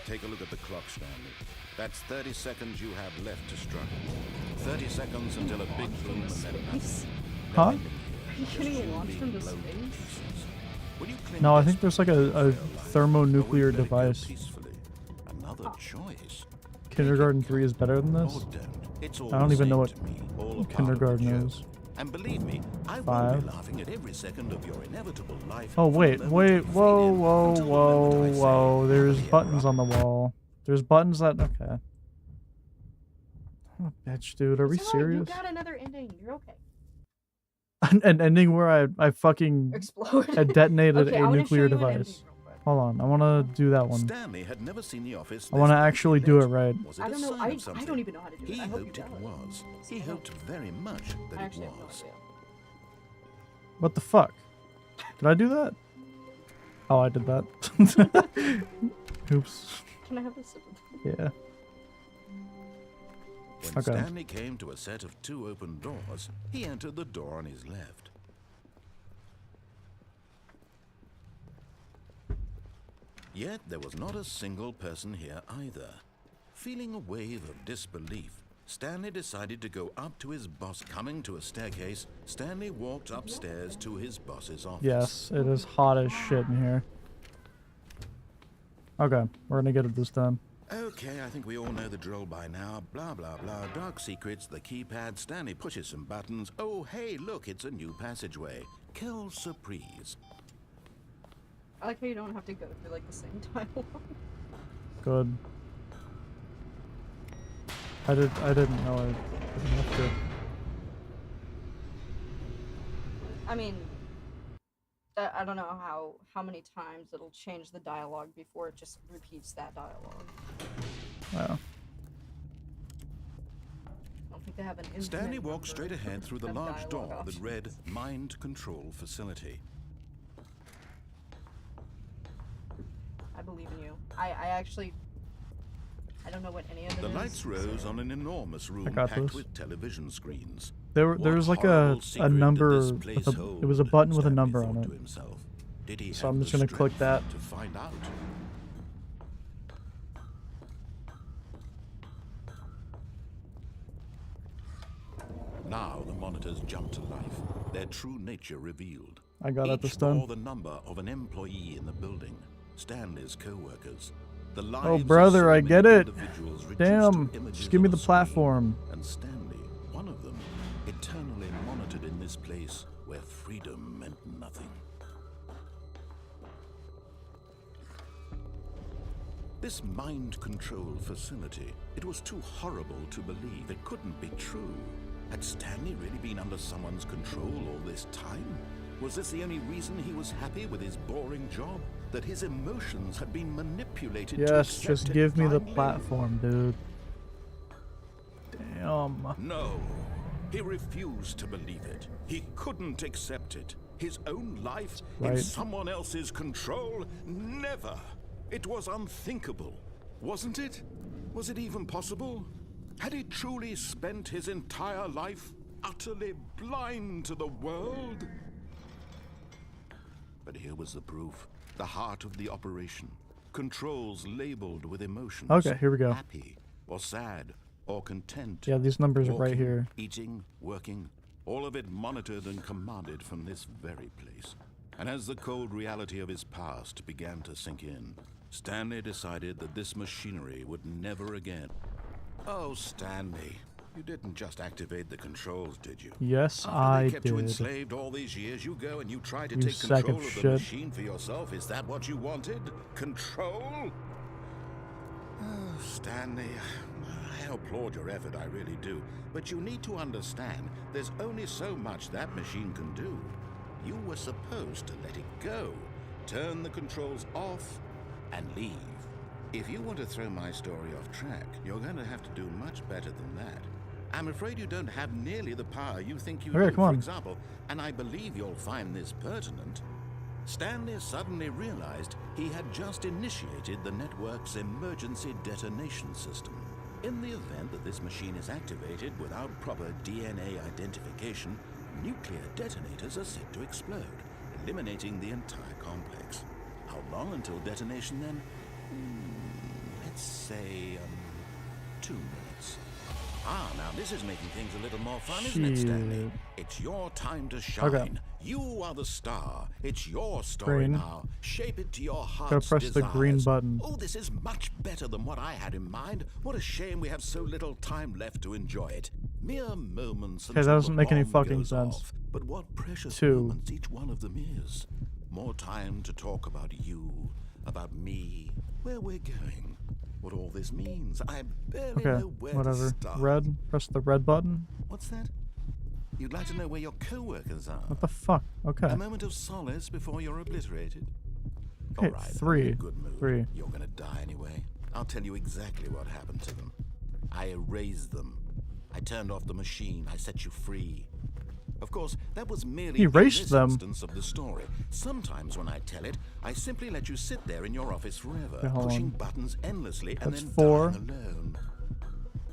Take a look at the clock, Stanley. That's 30 seconds you have left to struggle. 30 seconds until a big boom and then nothing. Huh? Then you getting just you launched being from blown to space? pieces. When you cling No, I think there's like a desperately to your life, thermonuclear or would you let it go device. peacefully? Another choice. Kindergarten 3 is better than this? Or don't. It's all I don't the even know same what to me, all a part of the kindergarten joke. is. And believe me, I will 5. be laughing at every second of your inevitable life. Oh from the wait, moment wait, you whoa, fade in whoa, until the whoa, moment I say, whoa. There's "Hurry up, buttons on the Rock." wall. There's buttons that okay. Oh, bitch, dude, are we It's all right, serious? You got another ending. You're okay. An ending where I fucking Explode. had detonated Okay, a I wanna nuclear show you an ending device. real quick. Hold on, I wanna do that one. Stanley had never seen The Office. I wanna this actually deeply do lit. it right. Was it I a don't know. sign I of something? don't even know how to do it. He I hope hoped he it does. was. He I hoped very much I that it actually have no was. idea. What the fuck? Did I do that? Oh, I did that. Oops. Can I have this? Yeah. When Okay. Stanley came to a set of 2 open doors, he entered the door on his left. Yet there was not a single person here either. Feeling a wave of disbelief, Stanley decided to go up to his boss. Coming to a staircase, Stanley walked upstairs to his boss's office. Yes, it is hot as shit in here. Okay, we're gonna get it this time. Okay, I think we all know the drill by now. Blah, blah, blah. Dark secrets, the keypad. Stanley pushes some buttons. Oh, hey, look, it's a new passageway. Quelle surprise. I like how you don't have to go through like the same dialogue. Good. I didn't know I didn't have to. I mean, I don't know how many times it'll change the dialogue before it just repeats that dialogue. Wow. I don't think they have an infinite Stanley walked number straight ahead through the of large door dialogue that read options. Mind Control Facility. I I believe in you. I actually, I don't know what any of it The is. lights rose on an enormous room got packed this. with television screens. There What was like horrible a secret did number. this With place it was a hold? button with a Stanley number on thought it. to himself. Did he So have I'm just the gonna click strength that. to find out? Now the monitors jumped to life, their true nature revealed. I got it Each this time. bore the number of an employee in the building, Stanley's co-workers. The Oh, lives of brother, so I many get it. individuals reduced Damn. to images Just give me on the a screen. platform. And Stanley, one of them, eternally monitored in this place where freedom meant nothing. This mind control facility, it was too horrible to believe. It couldn't be true. Had Stanley really been under someone's control all this time? Was this the only reason he was happy with his boring job? That his emotions had been manipulated to Yes, accept just it give me the blindly? platform, dude. Damn. No, he refused to believe it. He couldn't accept it. His own life in Right. someone else's control? Never. It was unthinkable, wasn't it? Was it even possible? Had he truly spent his entire life utterly blind to the world? But here was the proof. The heart of the operation. Controls labeled with emotions. Okay, here we go. Happy, or sad, or content. Yeah, these numbers are right Walking, here. Eating, working, all of it monitored and commanded from this very place. And as the cold reality of his past began to sink in, Stanley decided that this machinery would never again... Oh, Stanley, you didn't just activate the controls, did you? Yes, After I they kept you did. enslaved all these years, you go and you try to You take sack control of of the shit. machine for yourself? Is that what you wanted? Control? Oh, Stanley, I applaud your effort, I really do. But you need to understand, there's only so much that machine can do. You were supposed to let it go, turn the controls off, and leave. If you want to throw my story off track, you're going to have to do much better than that. I'm afraid you don't have nearly the power you think you Okay, do, come for on. example, and I believe you'll find this pertinent. Stanley suddenly realized he had just initiated the network's emergency detonation system. In the event that this machine is activated without proper DNA identification, nuclear detonators are set to explode, eliminating the entire complex. How long until detonation then? Let's say, 2 minutes. Ah, now this is making things a little more fun, isn't it, Stanley? Shit. It's your time to shine. Okay. You are the star. It's your story Green. now. Shape it to your heart's Gotta press the green desires. button. Oh, this is much better than what I had in mind. What a shame we have so little time left to enjoy it. Mere moments Okay, that until doesn't the make any bomb fucking goes sense. off. But what precious 2. moments each one of them is. More time to talk about you, about me, where we're going, what all this means. I barely Okay, know where to whatever. start. Red. Press the red button. What's that? You'd like to know where your co-workers are? What the fuck? Okay. A moment of solace before you're obliterated. Okay, All right, 3. I'm in a good mood. 3. You're gonna die anyway. I'll tell you exactly what happened to them. I erased them. I turned off the machine. I set you free. Of course, that was merely He in erased this them. instance of the story. Sometimes when I tell it, I simply let you sit there in your office forever, Okay, hold pushing on. buttons endlessly and That's then 4. dying alone.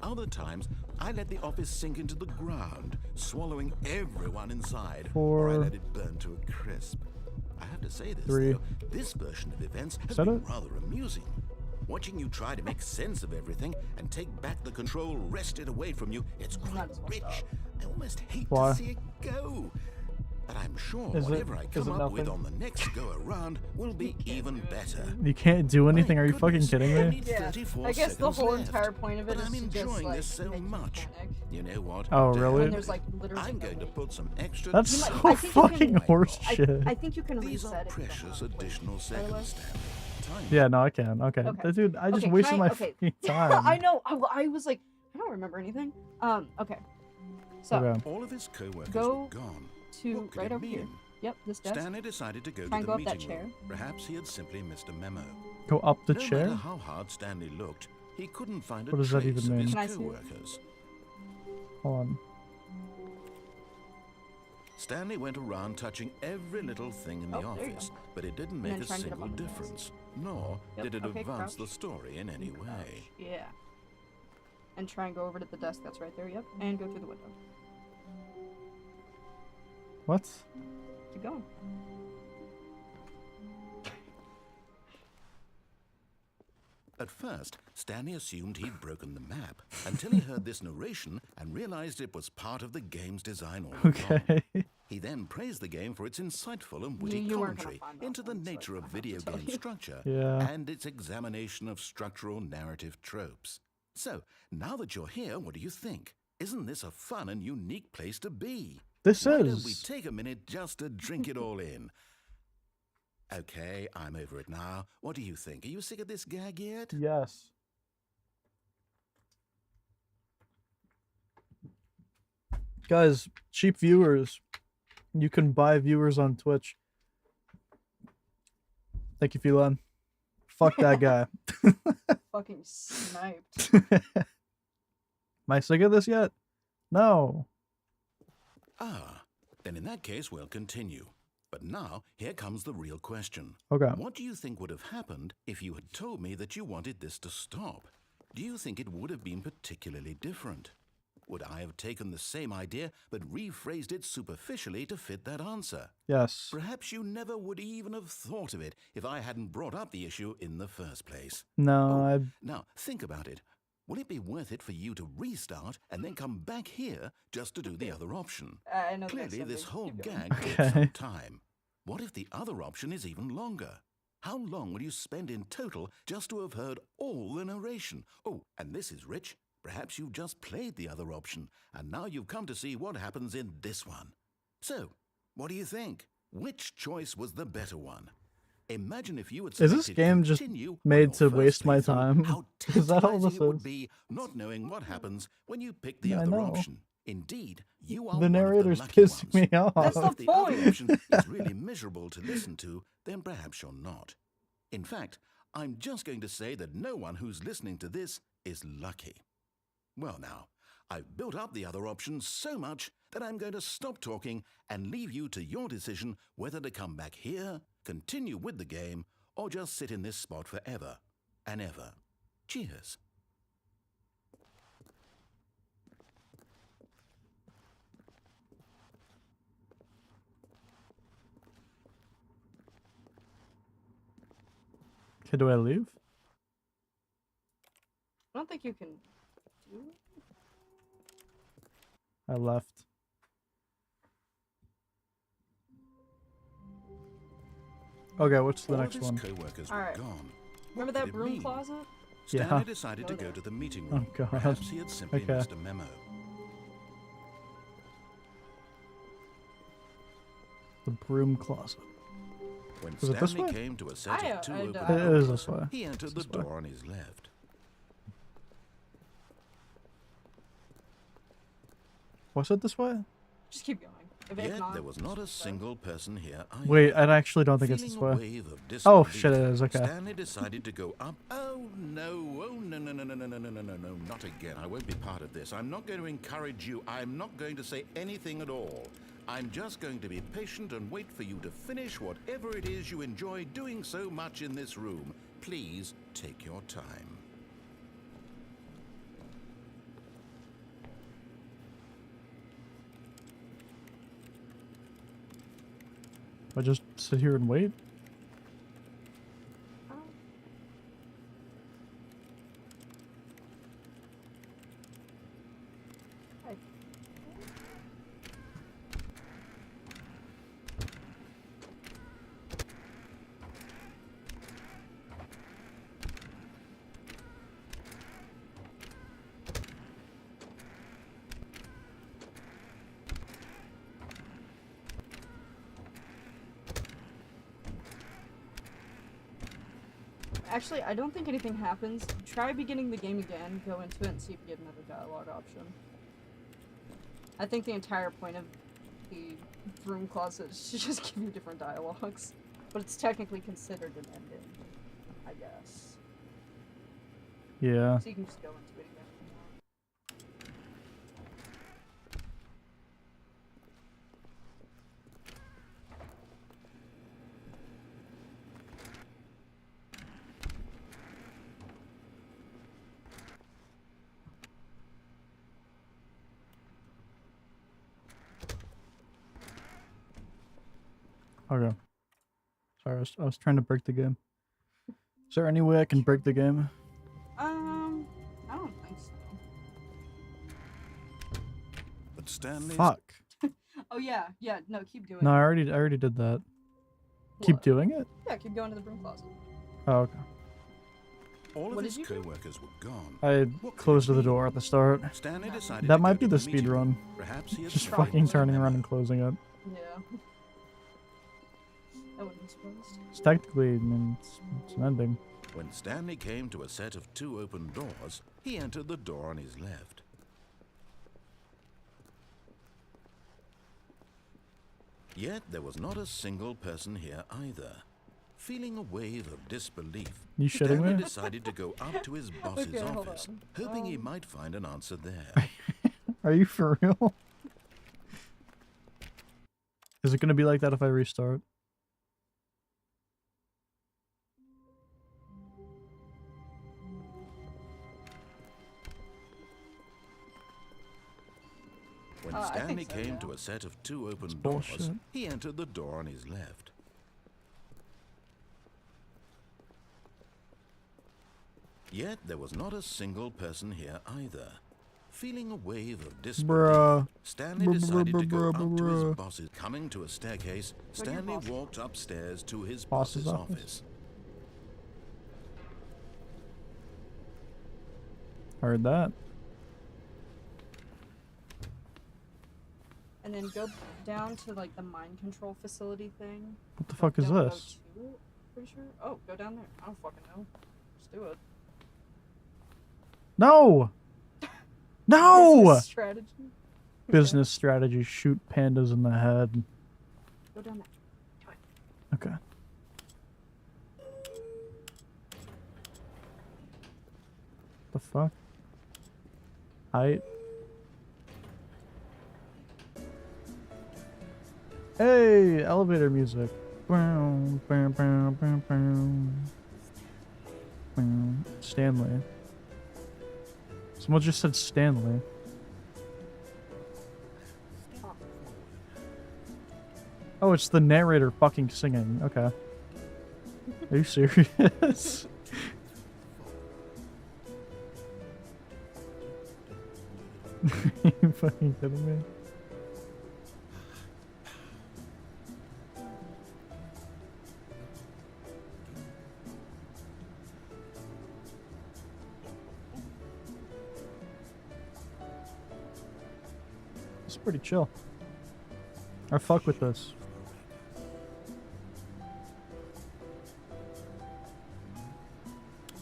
Other times, I let the office sink into the ground, swallowing everyone inside, or I 4. let it burn to a crisp. I have to say this, 3. though, this version of events has that been it? rather amusing. Watching you try to make sense of everything and take back the control wrested away from you, it's quite Might as well rich. stop. I almost hate Why? to see it go. But I'm sure Is it- whatever I is come it up with nothing? on the next go around will be even better. You can't do anything? My Are you fucking goodness, kidding I me? need Yeah, 34 I guess the seconds whole left. entire point of it But is I'm to just, enjoying like, this so make you much. panic. You know what? Oh, Damn, really? When there's like literally I'm going to no put some extra. That's You so might- I think you fucking can- horse shit. I think you can These reset are it. if you don't precious have to wait. additional By the way. seconds, Stanley. Time. Yeah, no, I can. Okay. Okay. Dude, I just Okay, wasted can my I- okay. fucking time. I know. I was like, I don't remember anything. Okay. So Okay. All of his co-workers Go were gone. to What could right it over here. mean? Yep, this desk. Stanley decided to go Try to and the go up that meeting chair. room. Perhaps he had simply missed a memo. Go up the No chair? matter how hard Stanley looked, he couldn't find a What does that trace even of mean? his Can I see it? co-workers. Hold on. Stanley went around touching every little thing in the Oh, there you office, go. but it didn't And make then a try and get him single up against. difference, nor Yep, did it okay, advance the crouch. story in any way. Crouch, yeah. And try and go over to the desk that's right there, yep. And go through the window. What? Keep going. At first, Stanley assumed he'd broken the map until he heard this narration and realized it was part of the game's design all along. Okay. He then praised the game for its insightful and witty You weren't gonna commentary find that into the one, so I nature of don't have to video tell game you. structure Yeah. and its examination of structural narrative tropes. So, now that you're here, what do you think? Isn't this a fun and unique place to be? This Why don't we is. take a minute just to drink it all in? Okay, I'm over it now. What do you think? Are you sick of this gag yet? Yes. Guys, cheap viewers. You can buy viewers on Twitch. Thank you, Phelan. Fuck that guy. Fucking sniped. Am I sick of this yet? No. Ah, then in that case, we'll continue. But now, here comes the real question. Okay. What do you think would have happened if you had told me that you wanted this to stop? Do you think it would have been particularly different? Would I have taken the same idea but rephrased it superficially to fit that answer? Yes. Perhaps you never would even have thought of it if I hadn't brought up the issue in the first place. No, Oh, now, think about it. Will it be worth it for you to restart and then come back here just to do the other option? I know that's Clearly, this something. whole Keep going. gag takes Okay. some time. What if the other option is even longer? How long will you spend in total just to have heard all the narration? Oh, and this is rich. Perhaps you've just played the other option, and now you've come to see what happens in this one. So, what do you think? Which choice was the better one? Imagine if you had Is this selected game just continue on made your to first waste my playthrough, time? How Is that all tantalizing this it would is? be not knowing what happens when you pick the Yeah, I other know. option. Indeed, you are The one narrator's of the lucky pissing ones. me off. That's If the the other point. option is really miserable to listen to, then perhaps you're not. In fact, I'm just going to say that no one who's listening to this is lucky. Well now, I've built up the other option so much that I'm going to stop talking and leave you to your decision whether to come back here, continue with the game, or just sit in this spot forever and ever. Cheers. Okay, do I leave? I don't think you can do it. I left. Okay, what's the All next of his one? co-workers Alright. were gone. Remember What that could it broom mean? closet? Yeah. Stanley decided to Go go there. to the meeting Oh, room. God. Perhaps he had simply Okay. missed a memo. The broom closet. When Is it this Stanley way? came to a set I- of two I- open I- It doors, is this way. he entered the This way. door on his left. Was it this way? Just keep going. If Yet not, there was not a just go. single person here either. Wait, I actually don't think it's Feeling this a way. wave of Oh, disbelief, shit, it is, okay. Stanley decided to go up. Oh no, no, not again. I won't be part of this. I'm not going to encourage you. I'm not going to say anything at all. I'm just going to be patient and wait for you to finish whatever it is you enjoy doing so much in this room. Please take your time. I just sit here and wait? Oh. I- Actually, I don't think anything happens. Try beginning the game again, go into it, and see if you get another dialogue option. I think the entire point of the broom closet is to just give you different dialogues. But it's technically considered an ending, I guess. Yeah. So you can just go into it again if you want. Okay. Sorry, I was trying to break the game. Is there any way I can break the game? I don't think so. But Stanley's Fuck. Oh yeah, no, keep doing No, it. I already did that. Keep What? doing it? Yeah, keep going to the broom closet. Oh, okay. all of What his did you do? co-workers were gone. I What could closed it the be? door at the start. Stanley decided That to might go be to the the meeting speed run. room. Perhaps he had Just spied fucking on turning Stanley. around and closing it. Yeah. I wouldn't be surprised. It's technically, I mean, it's an ending. When Stanley came to a set of 2 open doors, he entered the door on his left. Yet there was not a single person here either. Feeling a wave of disbelief, You shitting Stanley me? decided to go up to his boss's Okay, hold office, on. hoping he might find an answer there. Are you for real? Is it gonna be like that if I restart? When I think Stanley so, came yeah. to a set of 2 open doors, bullshit. he entered the door on his left. Yet there was not a single person here either. Feeling a wave of disbelief, Bruh. Stanley decided to go up to his Bruh. boss's. Coming to a staircase, Go to your Stanley boss's walked upstairs to his Boss's boss's office? office. Heard that. And then go down to like the mind control facility thing. What the fuck is Don't go this? to it, pretty sure. Oh, go down there. I don't fucking know. Just do it. No! No! Business strategy. Okay, Business strategy, shoot pandas in the head. Go down there. Do it. Okay. The fuck? Hey, elevator music. Stanley. Someone just said Stanley. Oh, it's the narrator fucking singing. Okay. Are you serious? Are you fucking kidding me? It's pretty chill. I fuck with this.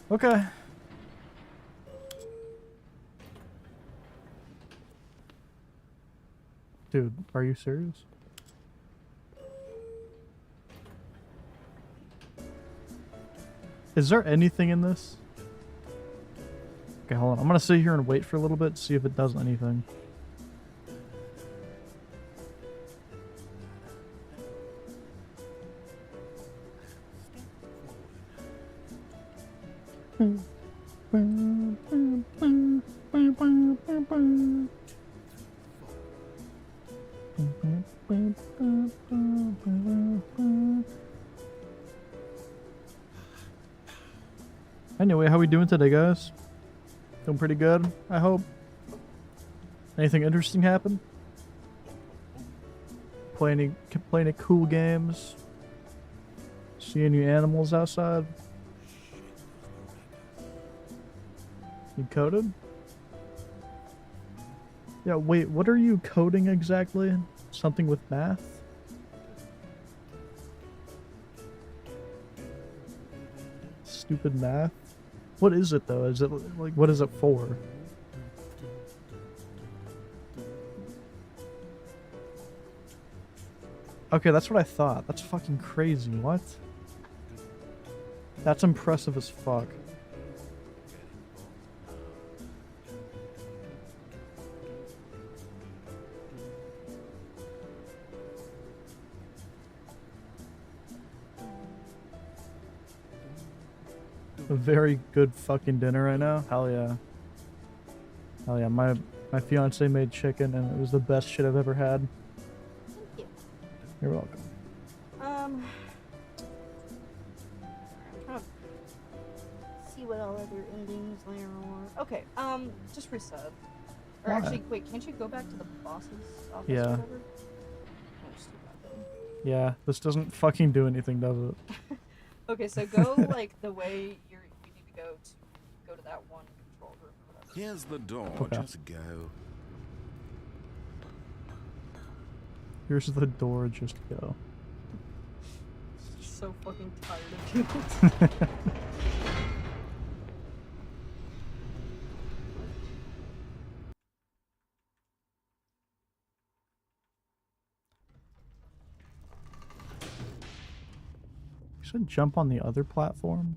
Okay. Dude, are you serious? Is there anything in this? Okay, hold on. I'm gonna sit here and wait for a little bit, see if it does anything. Anyway, how we doing today, guys? Doing pretty good, I hope. Anything interesting happen? Play any cool games? See any animals outside? You coded? Yeah, wait, what are you coding exactly? Something with math? Stupid math? What is it though? Is it like, what is it for? Okay, that's what I thought. That's fucking crazy. What? That's impressive as fuck. A very good fucking dinner right now. Hell yeah. Hell yeah. My fiance made chicken and it was the best shit I've ever had. Thank you. You're welcome. see what all other endings there are. Okay, just reset. Or Why? actually, wait, can't you go back to the boss's office Yeah. or whatever? Oh, just do that then. Yeah, this doesn't fucking do anything, does it? Okay, so go like the way you need to go to that one control room or whatever. Here's the door. Okay. Just go. Here's the door, just go. So fucking tired of you. You should jump on the other platform.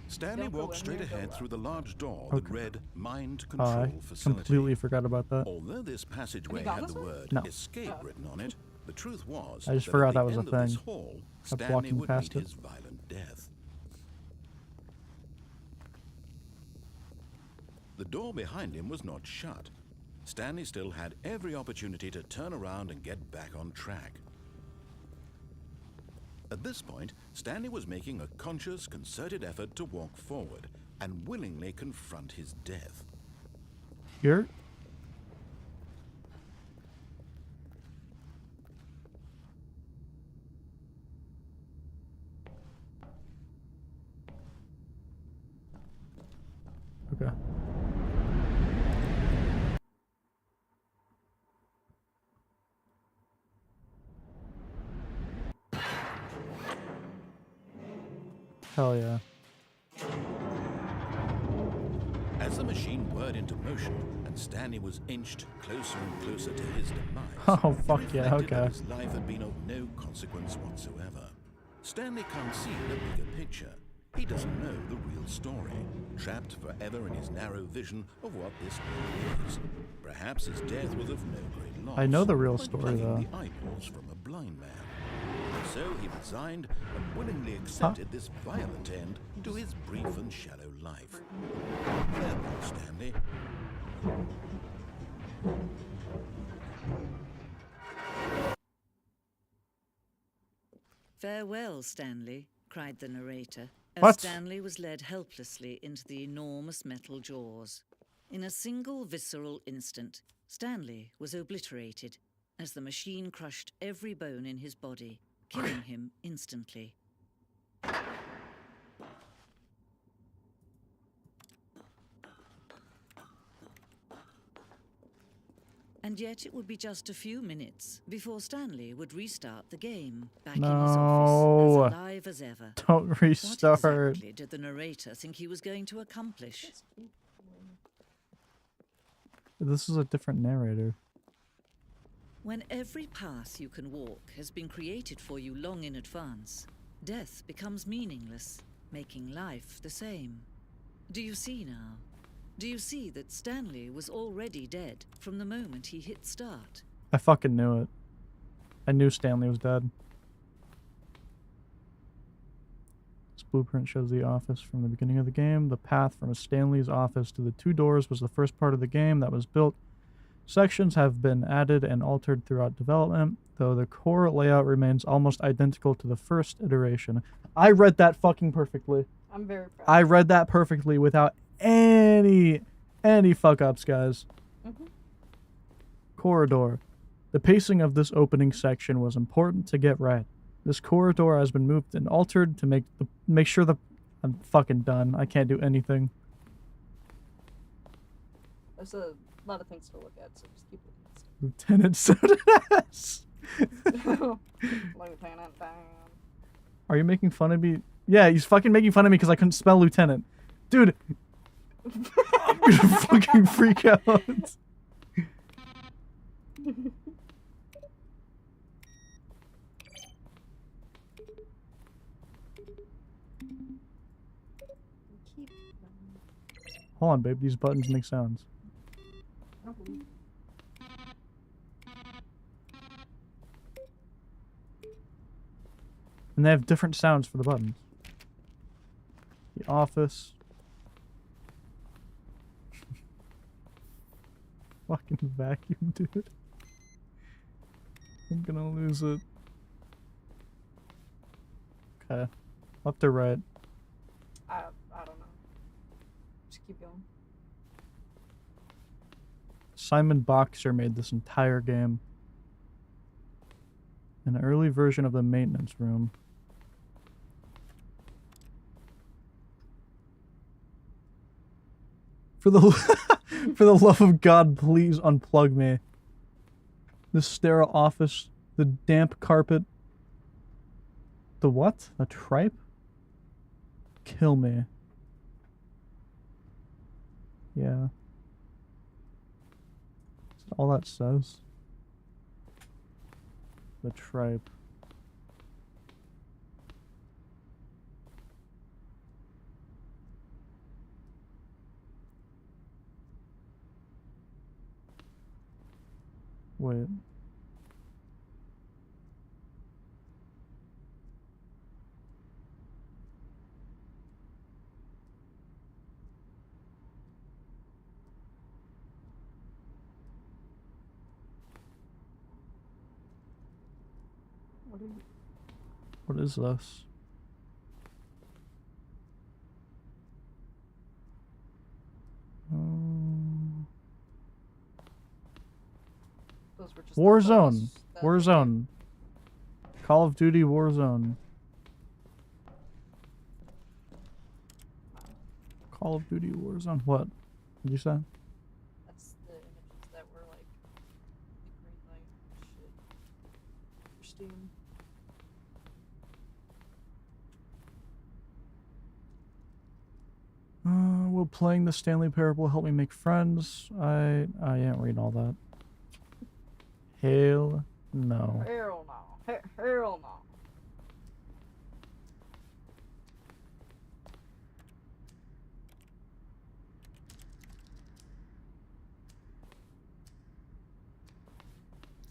Stanley Don't go walked in straight there, go ahead left. through the large door that Okay. read Mind I Control Facility. completely forgot about that. Although this passageway gone had this the way? word No. escape Oh. written on it, the truth was I just that forgot at the that was a end of this thing. hall, Kept Stanley walking would past meet it. his violent death. The door behind him was not shut. Stanley still had every opportunity to turn around and get back on track. At this point, Stanley was making a conscious, concerted effort to walk forward and willingly confront his death. Here? Okay. Hell yeah. As the machine whirred into motion and Stanley was inched closer and closer to his demise, Oh, he fuck yeah, reflected that okay. his life had been of no consequence whatsoever. Stanley can't see the bigger picture. He doesn't know the real story, trapped forever in his narrow vision of what this world is. Perhaps his death was of no great loss. I know the real like story, plucking though. the eyeballs from a blind man. So he resigned and willingly accepted this violent end to his brief and shallow life. Farewell, Stanley. "Farewell, Stanley," cried the narrator, as What? Stanley was led helplessly into the enormous metal jaws. In a single visceral instant, Stanley was obliterated as the machine crushed every bone in his body, killing him instantly. And yet it would be just a few minutes before Stanley would restart the game, back in his office, No. as alive as ever. Don't What restart. exactly did the narrator think he was going to accomplish? This is a different narrator. When every path you can walk has been created for you long in advance, death becomes meaningless, making life the same. Do you see now? Do you see that Stanley was already dead from the moment he hit start? I fucking knew it. I knew Stanley was dead. This blueprint shows the office from the beginning of the game. The path from Stanley's office to the two doors was the first part of the game that was built. Sections have been added and altered throughout development, though the core layout remains almost identical to the first iteration. I read that fucking perfectly. I'm very proud. I read that perfectly without any fuck ups, guys. Mhm. Corridor. The pacing of this opening section was important to get right. This corridor has been moved and altered to make sure the I'm fucking done. I can't do anything. There's a lot of things to look at, so just keep looking at stuff. Lieutenant Soda's. Lieutenant Dan. Are you making fun of me? Yeah, he's fucking making fun of me because I couldn't spell lieutenant. Dude, I'm gonna fucking freak out. Keep Hold on, babe. These buttons make sounds. going. And they have different sounds for the buttons. The office. Fucking vacuum, dude. I'm gonna lose it. Okay. Left or right? I don't know. Just keep going. Simon Boxer made this entire game. An early version of the maintenance room. For the for the love of God, please unplug me. The sterile office, the damp carpet. The what? The tripe? Kill me. Yeah. Is that all that says? The tripe. Wait. What is this? Those were just the Warzone. photos that- Warzone. Call of Duty Warzone. Call of Duty Warzone. What? Did you say? That's the images that were like the green light shit for Steam. Will playing the Stanley Parable help me make friends? I didn't read all that. Hell no. Hell no. Hell no.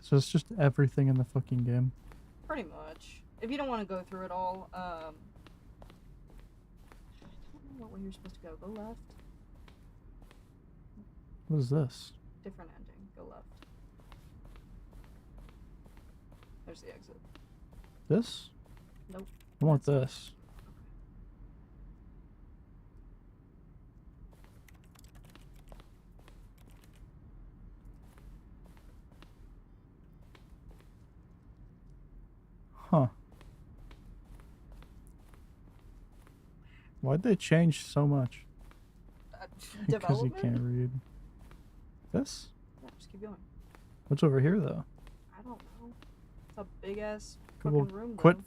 So it's just everything in the fucking game. Pretty much. If you don't want to go through it all, I don't know what way you're supposed to go. Go left. What is this? Different ending. Go left. There's the exit. This? Nope. I want this. Huh. Why'd they change so much? Because you Development? can't read. This? Yeah, just keep going. What's over here, though? I don't know. It's a big ass Well, fucking room. quit though.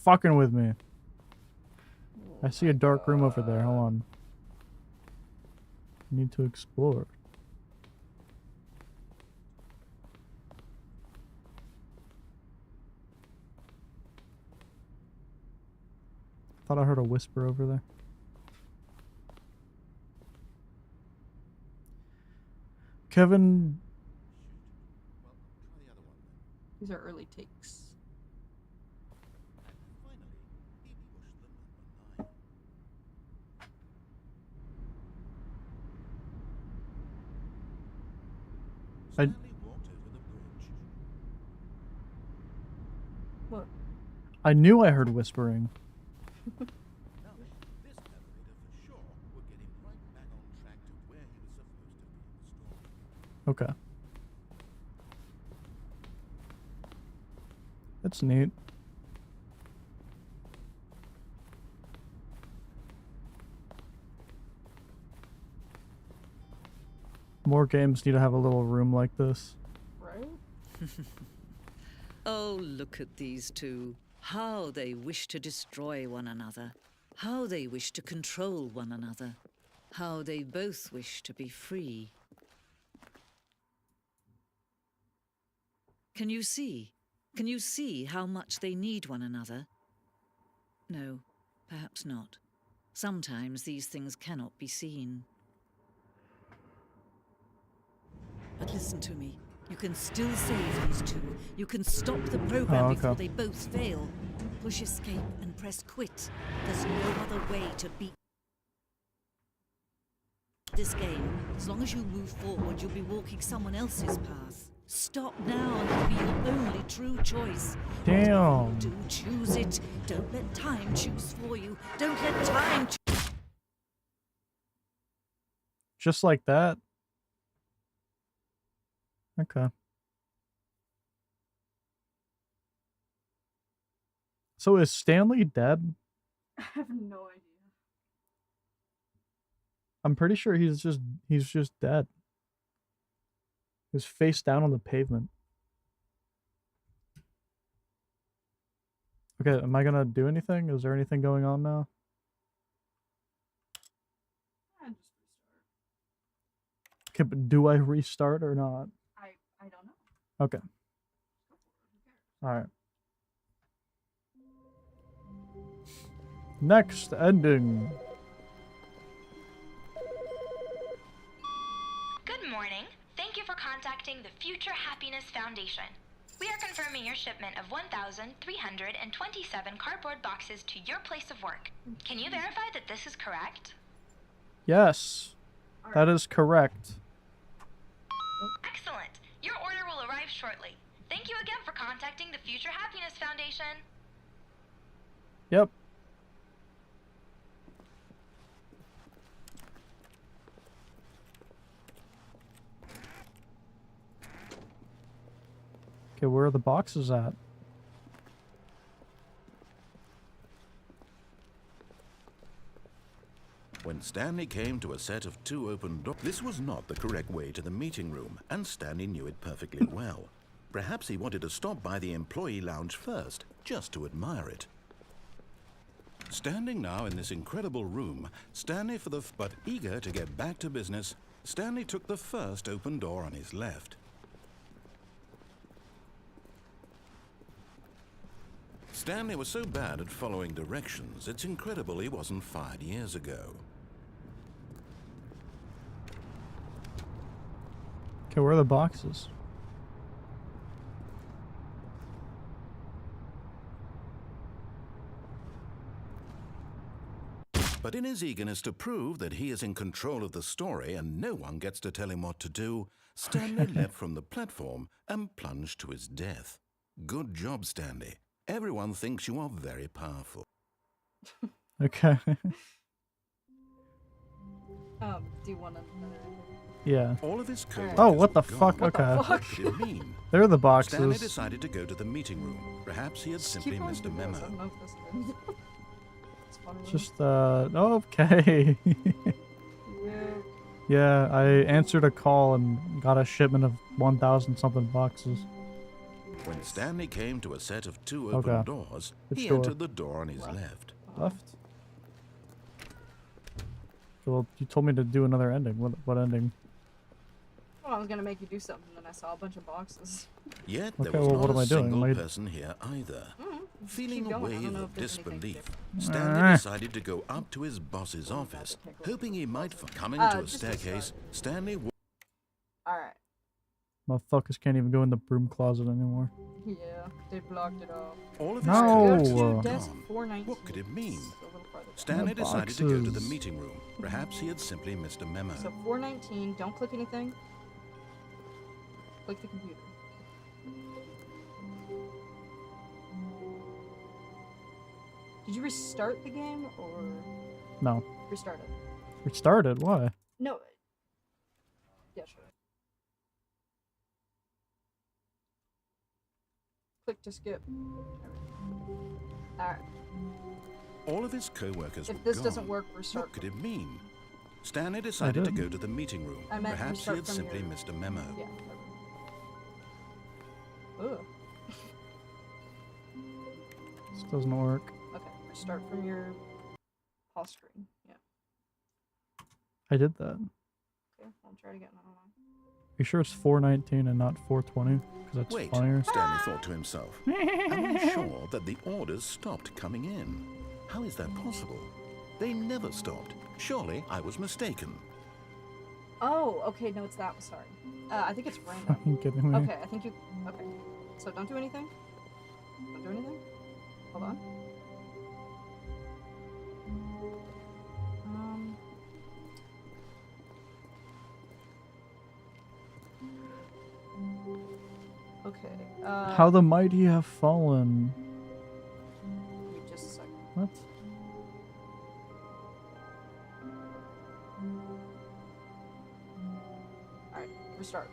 fucking with me. Oh I see a my dark room over there. Hold God. on. Need to explore. Thought I heard a whisper over there. Kevin, Well, try the other one then. These are early takes. And finally, he pushed the number 9. I- Stanley walked over the bridge. What? I knew I heard whispering. Now, this narrator for sure would get him right back on track to where he was supposed to be in the story. Okay. That's neat. More games need to have a little room like this. Right? Oh, look at these two. How they wish to destroy one another. How they wish to control one another. How they both wish to be free. Can you see? Can you see how much they need one another? No, perhaps not. Sometimes these things cannot be seen. But listen to me. You can still save these two. You can stop the program Oh, before okay. they both fail. Push escape and press quit. There's no other way to beat this game. As long as you move forward, you'll be walking someone else's path. Stop now and it'll be your only true choice. Damn. Do choose it. Don't let time choose for you. Don't let time Just like that? Okay. So is Stanley dead? I have no idea. I'm pretty sure he's just dead. He was face down on the pavement. Okay, am I gonna do anything? Is there anything going on now? Just restart. Okay, but do I restart or not? I don't know. Okay. Go for it. Who cares? Alright. Next ending. Good morning. Thank you for contacting the Future Happiness Foundation. We are confirming your shipment of 1,327 cardboard boxes to your place of work. Can you verify that this is correct? Yes. That is correct. Excellent. Your order will arrive shortly. Thank you again for contacting the Future Happiness Foundation. Yep. Okay, where are the boxes at? When Stanley came to a set of 2 open doors, this was not the correct way to the meeting room, and Stanley knew it perfectly well. Perhaps he wanted to stop by the employee lounge first, just to admire it. Standing now in this incredible room, but eager to get back to business, Stanley took the first open door on his left. Stanley was so bad at following directions, it's incredible he wasn't fired years ago. Okay, where are the boxes? But in his eagerness to prove that he is in control of the story and no one gets to tell him what to do, Stanley leapt from the platform and plunged to his death. Good job, Stanley. Everyone thinks you are very powerful. Okay. Do you want to? Yeah. All of his coworkers Oh, what the were fuck? gone. Okay. What did it mean? There are the Stanley boxes. decided to go to the meeting room. Perhaps he had Just simply keep going missed a through this. I don't memo. know if this is it's funny. Just, okay. Yeah. Yeah, I answered a call and got a shipment of 1,000 something boxes. When Stanley came to a set of 2 open Okay. doors, Which he door? entered the door on his left. Left? Well, you told me to do another ending. What ending? Well, I was gonna make you do something, and then I saw a bunch of boxes. Yet Okay, there was well, not what am a I doing? single Am I- person here either. Feeling Keep a going. I don't wave know of if there's anything disbelief, different. Stanley decided to go up to his boss's office, hoping he might coming to a just staircase. restart. Stanley Alright. Motherfuckers can't even go in the broom closet anymore. Yeah, they blocked it off. all of his No. coworkers Go were to desk gone. 419. What could it mean? Just a little farther down. Stanley decided to go to the boxes. meeting room. Perhaps he had simply missed a memo. So 419, don't click anything. Click the computer. Did you restart the game or No. restart it? Restarted? Why? No. Yeah, sure. Click to skip. Alright. All of his co-workers If were this gone. doesn't work, restart. What could it mean? Stanley decided to did. go to the meeting room. I meant Perhaps he restart had from simply your- missed a memo. Yeah. Ugh. This doesn't work. Okay, restart from your pause screen. Yeah. I did that. Okay, I'll try to get another one. You sure it's 419 and not 420? Because that's Wait, funnier. Stanley thought to himself. Am I sure that the orders stopped coming in? How is that possible? They never stopped. Surely I was mistaken. Oh, okay, no, it's that one, sorry. I think it's random. Fucking kidding me. Okay, I think you... Okay. So don't do anything? Don't do anything? Hold on. Okay, How the mighty have fallen. wait just a second. What? Restart.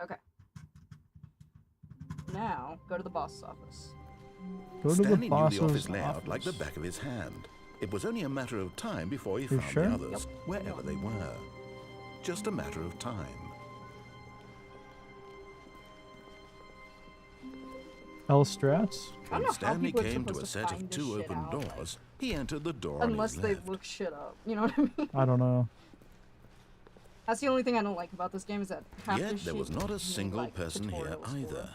Okay. Now, go to the boss's office. Go to the Stanley knew boss's the office layout office. like the back of his hand. It was only a matter of time before he You found sure? the others, wherever they were. Just a matter of time. L strats? I don't When know how Stanley people are came to supposed a to set find of this 2 shit open out, like, doors, he entered the door unless on they his left. look shit up. You know what I mean? I don't know. That's the only thing I don't like about this game is that half the Yet shit there was not a you single need, like, person here tutorials for. either.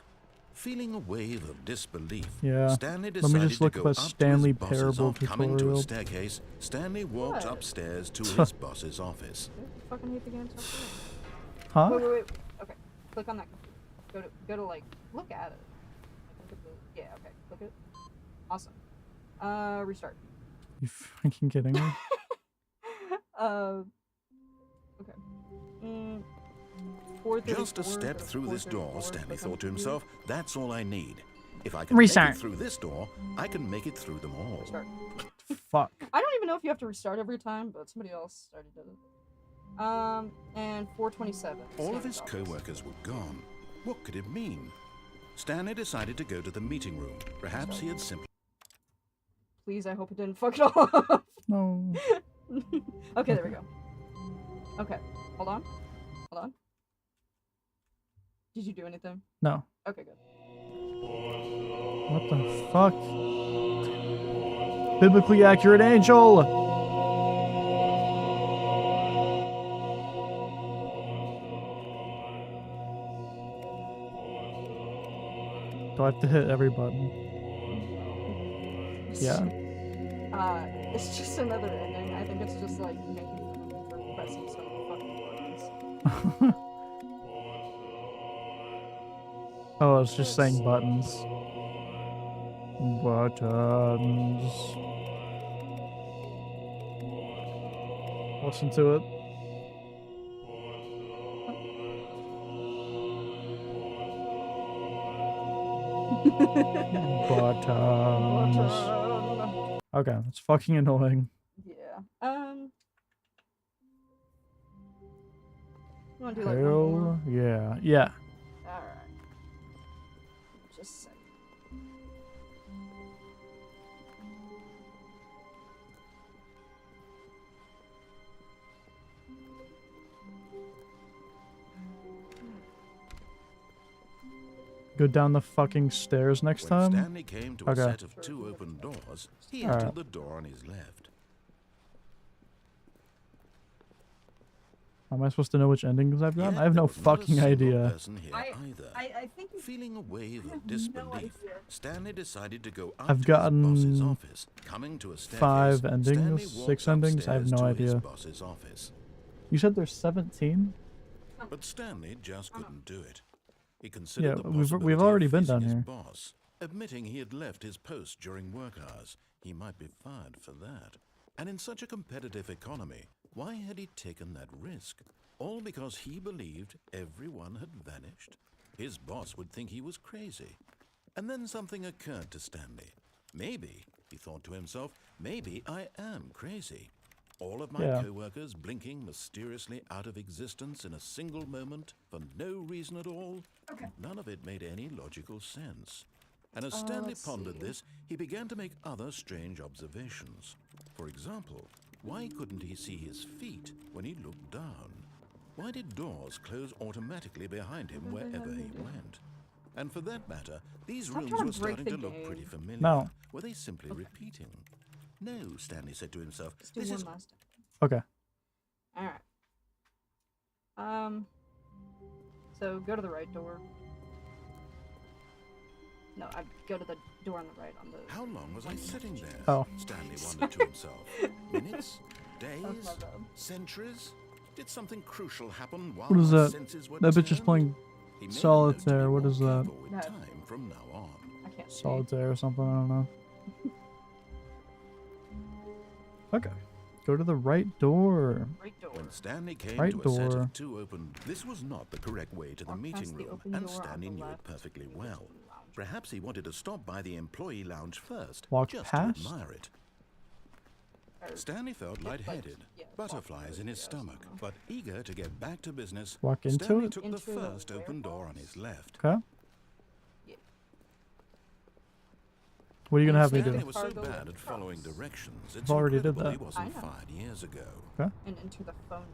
Feeling a wave of disbelief, Yeah. Stanley Let me decided just look to up go a up to Stanley his boss's Parable office. Coming to a tutorial. staircase, Stanley walked What? upstairs to his boss's office. I fucking hate the game so much. Huh? Wait. Okay, click on that. Go to like look at it. Like, look at the, yeah. Okay, click it. Awesome. Restart. You fucking kidding me? Okay. 434, Just a step go to through this door, 434, Stanley click on thought to kevduit. himself, that's all I need. If I can Restart. make it through this door, I can make it through them all. Restart. Fuck. I don't even know if you have to restart every time, but somebody else already did it. And 427. All of his Stanley's office. co-workers were gone. What could it mean? Stanley decided to go to the meeting room. Perhaps he had simply... Please, I hope it didn't fuck it all up. No. Okay, there we go. Okay, hold on. Did you do anything? No. Okay, good. What the fuck? Biblically accurate angel! Do I have to hit every button? Yeah. It's just another ending. I think it's just like making fun for pressing so many fucking buttons. Oh, it's just saying buttons. Buttons. Listen to it. Buttons. Button. Okay, it's fucking annoying. Yeah. You wanna do like one more? Hell yeah. Yeah. Alright. Just a second. Go down the fucking stairs next When time? Stanley came to Okay. a set of 2 open doors, he Alright. entered the door on his left. Am I supposed to know which endings I've done? Yet I have there no was not a fucking single idea. person here either. I think you Feeling a wave I have of no disbelief, idea. Stanley decided to go up I've to his boss's gotten office. Coming to a staircase, 5 Stanley endings, walked 6 endings. I have upstairs no to his idea. boss's office. You said there's 17? But Stanley just couldn't do it. He Yeah, considered the we've possibility already of been facing down his here. boss. Admitting he had left his post during work hours, he might be fired for that. And in such a competitive economy, why had he taken that risk? All because he believed everyone had vanished? His boss would think he was crazy. And then something occurred to Stanley. Maybe, he thought to himself, maybe I am crazy. All of my Yeah. co-workers blinking mysteriously out of existence in a single moment for no reason at all. Okay. None of it made any logical sense. And as Stanley let's pondered see. this, he began to make other strange observations. For example, why couldn't he see his feet when he looked down? Why did doors close automatically behind him wherever he went? And for that matter, these Stop rooms trying to were break starting the to look game. pretty familiar. No. Were they simply repeating? No, Stanley said to himself. Let's do This one is last time. Okay. Alright. So go to the right door. No, I go to the door on the right on the How long was I sitting there? Oh. Stanley wondered to himself. Minutes? That's Days? my bad. Centuries? Did something crucial happen while What is my that? senses were That bitch is turned? playing He made a Solitaire, note to be what more is that? careful with No. time from now on. I can't see. Solitaire or something, I don't know. Okay. Go to the right door. Right door. When Stanley came Right to a set door. of 2 open, this was not the correct way to the Walk past meeting the room, open and door on Stanley the knew it left perfectly to the well. lounge. Perhaps he wanted to stop by the employee lounge first, Walk just past? to admire it. Or Stanley felt lightheaded, yeah, butterflies in his stomach, but eager to get back to business. Walk into Stanley it? took the first open door on his left. Okay. Yeah. What are you gonna have me Stanley do? was so bad at following directions, it's I've already did incredible he that. wasn't I know. 5 years ago. Okay. and enter the phone.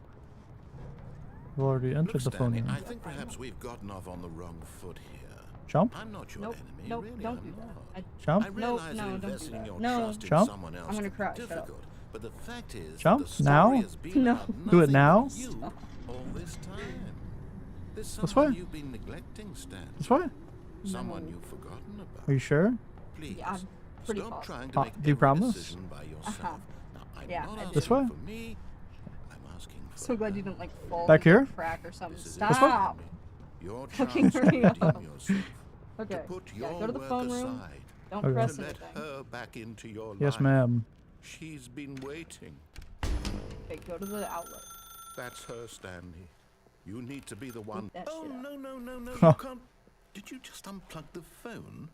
I've already entered Look, the phone Stanley, room. I think perhaps we've gotten off on the wrong foot here. Jump? I'm not your Nope. enemy, Nope. really, Don't I'm do not. that. Jump? I realize no, that don't do investing that. your No. trust in Jump? someone else I'm gonna can cry, be shut up. difficult, but the fact is Jump? that the story Now? has been No. about Do it nothing now? but you all this time. There's That's someone why. you've been neglecting, Stan. That's why. Someone No. you've forgotten about. Are you sure? Please, Yeah, I'm pretty stop positive. trying to make Do you every promise? decision by yourself. Uh-huh. Now, I'm Yeah, not I asking This way? for me. I'm asking for So glad her. you didn't like fall Back into a here? crack or something. This is it, This way? Stop. Your Fucking chance to hurry up. redeem yourself. Okay. To put Yeah, your go to the work phone room. aside. Don't Okay. press To let anything. her back into your life. Yes, ma'am. She's been waiting. Okay, go to the outlet. That's her, Stanley. You need to be the one. that Oh, shit out. no, Huh. you can't. Did you just unplug the phone?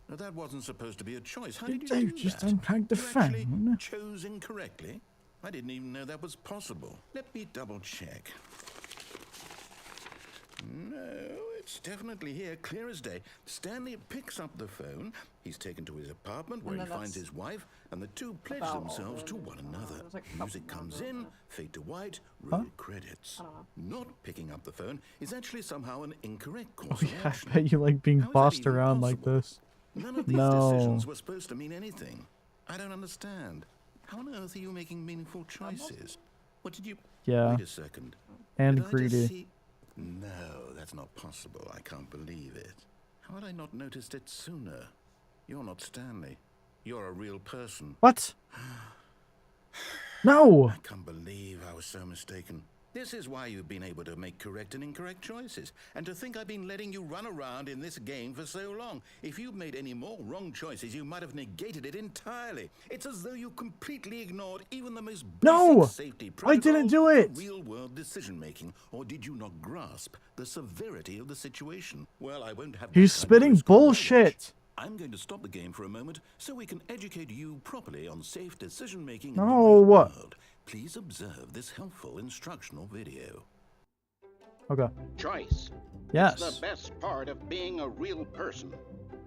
No, that wasn't supposed to be a choice. How did you do just that? unplugged the You actually phone. chose incorrectly? I didn't even know that was possible. Let me double check. No, it's definitely here, clear as day. Stanley picks up the phone. He's taken to his apartment where And he then finds that's his wife, and the two pledge about all themselves of to it. one another. There's like a Music couple comes more, in, but- fade to white, Huh? roll credits. I don't know. Not picking up the phone is actually somehow an incorrect Oh course of yeah, I action. bet you like being How is that bossed even around like possible? this. None of these No. decisions were supposed to mean anything. I don't understand. How on earth are you making meaningful choices? What did you... Yeah, Wait a second. and Did I just greedy. see- No, that's not possible. I can't believe it. How had I not noticed it sooner? You're not Stanley. You're a real person. What? No! I can't believe I was so mistaken. This is why you've been able to make correct and incorrect choices. And to think I've been letting you run around in this game for so long. If you'd made any more wrong choices, you might have negated it entirely. It's as though you completely ignored even the most basic No! safety I didn't protocols do for it! real-world decision-making. Or did you not grasp the severity of the situation? Well, I won't have that He's kind of spitting risk on my watch. bullshit! I'm going to stop the game for a moment so we can educate you properly on safe decision-making in No. the real world. Please observe this helpful instructional video. Okay. Choice. Yes. It's the best part of being a real person.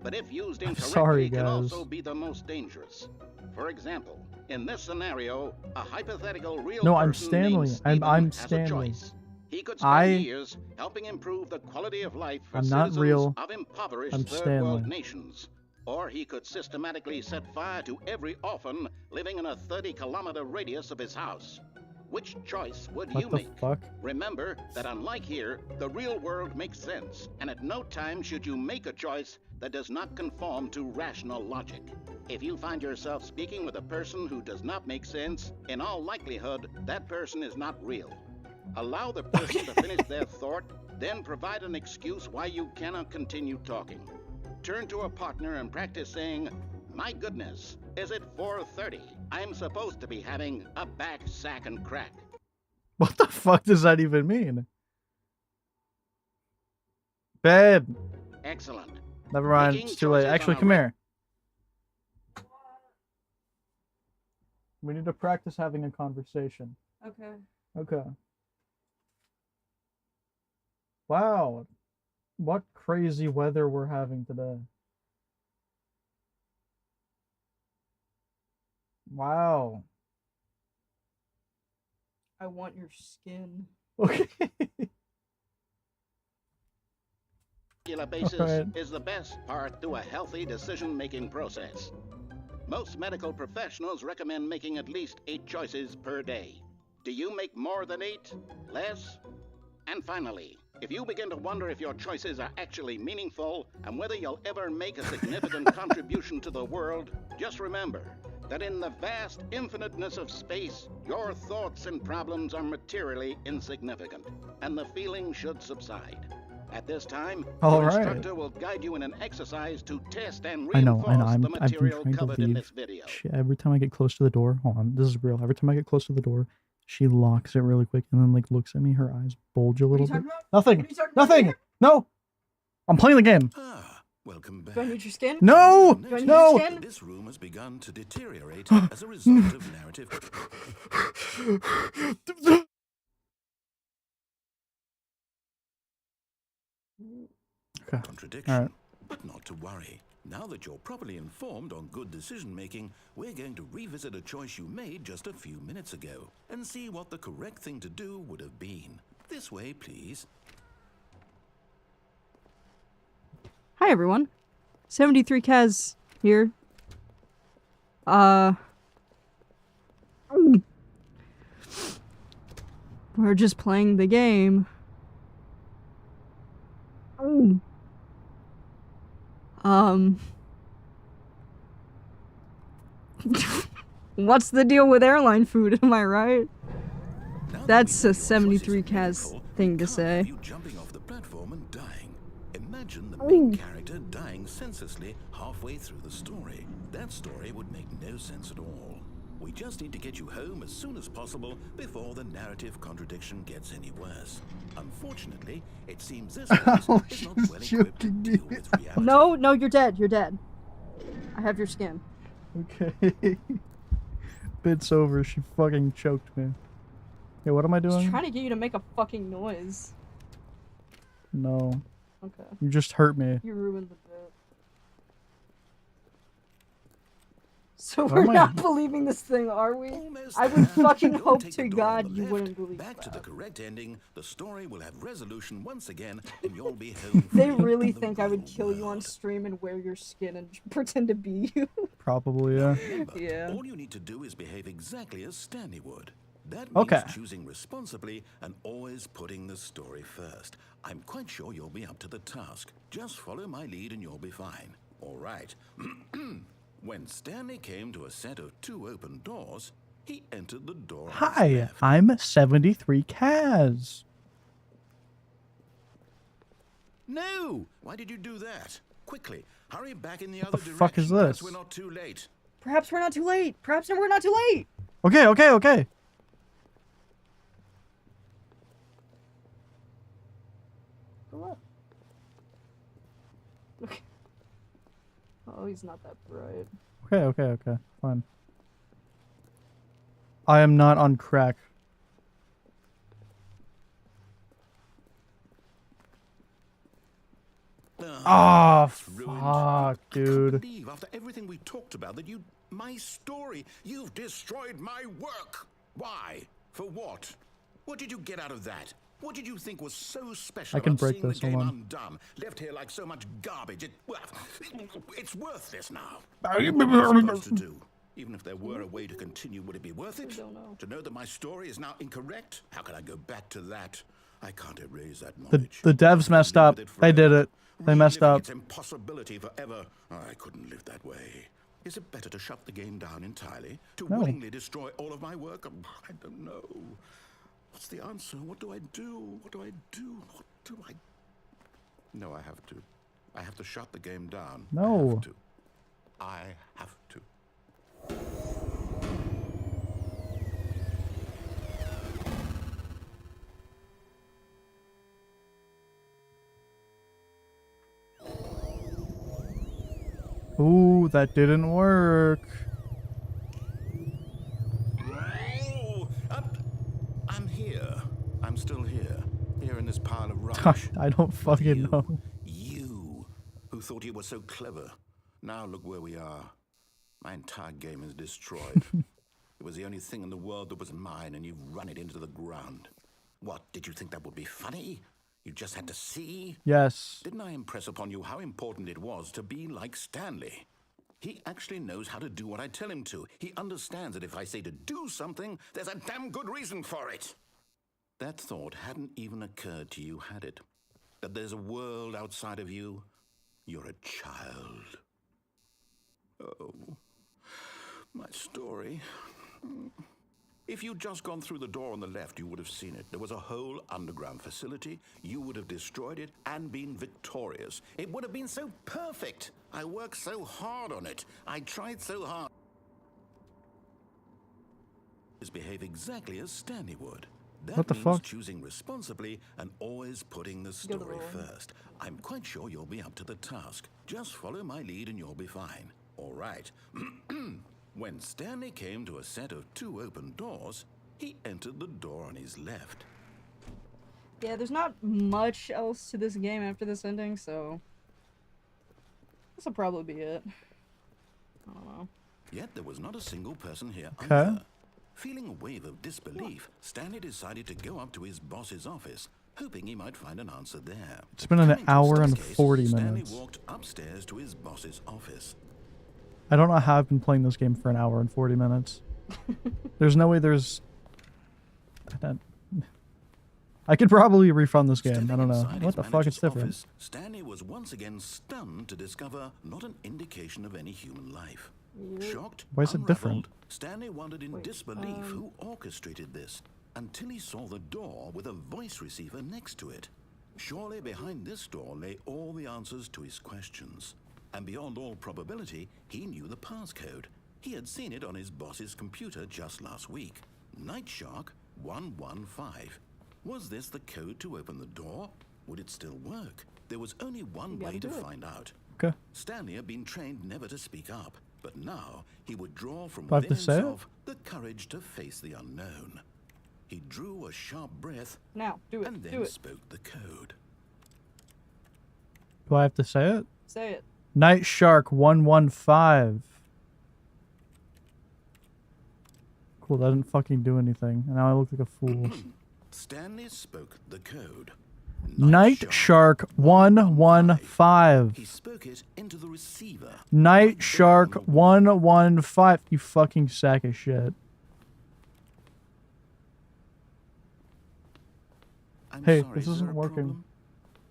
But if used I'm incorrectly, sorry, it can guys. also be the most dangerous. For example, in this scenario, a hypothetical real No, I'm person Stanley. named Stephen I'm has Stanley. a choice. He could I- spend years helping improve the quality of life for I'm not citizens real. of impoverished I'm third world Stanley. nations. Or he could systematically set fire to every orphan living in a 30-kilometer radius of his house. Which choice would you What the make? fuck? Remember that unlike here, the real world makes sense, and at no time should you make a choice that does not conform to rational logic. If you find yourself speaking with a person who does not make sense, in all likelihood, that person is not real. Allow the person to finish their thought, then provide an excuse why you cannot continue talking. Turn to a partner and practice saying, "My goodness, is it 4:30? I'm supposed to be having a back, sack, and crack." What the fuck does that even mean? Babe! Excellent. Never mind, Making it's too late. choices Actually, on a come here. We need to practice having a conversation. Okay. Okay. Wow. What crazy weather we're having today. Wow. I want your skin. Okay. Regular basis Alright. is the best part to a healthy decision-making process. Most medical professionals recommend making at least 8 choices per day. Do you make more than 8? Less? And finally, if you begin to wonder if your choices are actually meaningful and whether you'll ever make a significant contribution to the world, just remember that in the vast infiniteness of space, your thoughts and problems are materially insignificant, and the feeling should subside. At this time, All your right. instructor will guide you in an exercise to test and I know, reinforce I'm the been material trying to covered in leave. this video. Every time I get close to the door, hold on, this is real. Every time I get close to the door, she locks it really quick and then like looks at me, her eyes bulge a What are little you bit. talking about? Nothing! What are you talking about Nothing! here? No! I'm playing the game. Ah, Welcome back. Do I need your skin? No! Do I need No! your skin? This room has begun to deteriorate as a result of narrative Okay. contradiction. All right. But not to worry. Now that you're properly informed on good decision making, we're going to revisit a choice you made just a few minutes ago and see what the correct thing to do would have been. This way, please. Hi everyone. 73 Kaz here. We're just playing the game. What's the deal with airline food, am I right? Now that That's we know a your choice 73 is Kaz meaningful, thing we to can't say. have you jumping off the platform and dying. Imagine the main character dying senselessly halfway through the story. That story would make no sense at all. We just need to get you home as soon as possible before the narrative contradiction gets any worse. Unfortunately, it seems this place Oh, is not she's well equipped to joking deal me. with reality. No, no, you're dead. You're dead. I have your skin. Okay. Bit's over. She fucking choked me. Okay, what am I I was doing? trying to get you to make a fucking noise. No. Okay. You just hurt me. You ruined the bit. So What we're am I- not believing this thing, are we? Almost I would there. fucking Don't hope take to the door on God the you left. wouldn't believe Back to the that. correct ending. The story will have resolution once again, and you'll be home. They free really in the think I would real kill you on world. stream and wear your skin and pretend to be you. Probably, yeah. Remember, Yeah. all you need to do is behave exactly as Stanley would. That means Okay. choosing responsibly and always putting the story first. I'm quite sure you'll be up to the task. Just follow my lead and you'll be fine. All right. When Stanley came to a set of 2 open doors, he entered the door on his Hi, left. I'm 73 Kaz. No! Why did you do that? Quickly, hurry back in the other the direction. fuck is Perhaps this? we're not too late. Perhaps we're not too late. Perhaps we're not too late. Okay, okay, okay. Okay. Oh, he's not that bright. Okay, okay, okay. Fine. I am not on crack. Ah, Ruined. fuck, I can't dude. believe after everything we talked about that my story, you've destroyed my work. Why? For what? What did you get out of that? What did you think was so special I can about break seeing this, the game hold on. undone, left here like so much garbage? It's worthless now. What am I supposed to do? Even if there were a way to continue, would it be worth it? I don't know. To know that my story is now incorrect? How can I go back to that? I can't erase that The knowledge. devs messed up. They did it. They messed Reliving up. its impossibility forever. I couldn't live that way. Is it better to shut the game down entirely? To No. willingly destroy all of my work? I don't know. What's the answer? What do I do? What do I do? What do I... No, I have to. I have to shut the game down. No. I have to. Ooh, that didn't work. Oh, I'm here. I'm still here. Here in this pile of rubbish. I don't fucking know. You, who thought you were so clever. Now look where we are. My entire game is destroyed. It was the only thing in the world that was mine, and you've run it into the ground. What, did you think that would be funny? You just had to see? Yes. Didn't I impress upon you how important it was to be like Stanley? He actually knows how to do what I tell him to. He understands that if I say to do something, there's a damn good reason for it. That thought hadn't even occurred to you, had it? That there's a world outside of you? You're a child. Oh, my story. If you'd just gone through the door on the left, you would have seen it. There was a whole underground facility. You would have destroyed it and been victorious. It would have been so perfect. I worked so hard on it. I tried so hard. Behave exactly as Stanley would. That What the means fuck? choosing responsibly and always putting the Go to the story room. first. I'm quite sure you'll be up to the task. Just follow my lead and you'll be fine. All right. When Stanley came to a set of 2 open doors, he entered the door on his left. Yeah, there's not much else to this game after this ending, so this'll probably be it. I don't know. Yet there was not a single person here Okay. either. Feeling a wave of disbelief, Stanley decided to go up to his boss's office, hoping he might find an answer there. It's been an Coming to hour and Staircase, 40 Stanley minutes. walked upstairs to his boss's office. I don't know how I've been playing this game for an hour and 40 minutes. There's no way there's... I could probably refund this game. Stepping I don't know. inside What his the fuck? manager's It's different. office, Stanley was once again stunned to discover not an indication of any human life. Shocked, Why is it different? unraveled, Stanley wondered in disbelief who orchestrated this, until he saw the door with a voice receiver next to it. Surely behind this door lay all the answers to his questions. And beyond all probability, he knew the passcode. He had seen it on his boss's computer just last week. Night Shark 115. Was this the code to open the door? Would it still work? There was only one way to find out. Okay. Stanley had been trained never to speak up, but now he would draw from Do I have within to say it? himself the courage to face the unknown. He drew a sharp breath Now, do and it. then Do it. spoke the code. Do I have to say it? Say it. Night Shark 115. Cool, that didn't fucking do anything. And now I look like a fool. Stanley spoke the code. Night Shark He 115. spoke it into the receiver. Night Shark 115. You fucking sack of shit. I'm Hey, sorry, this is there isn't a working. problem?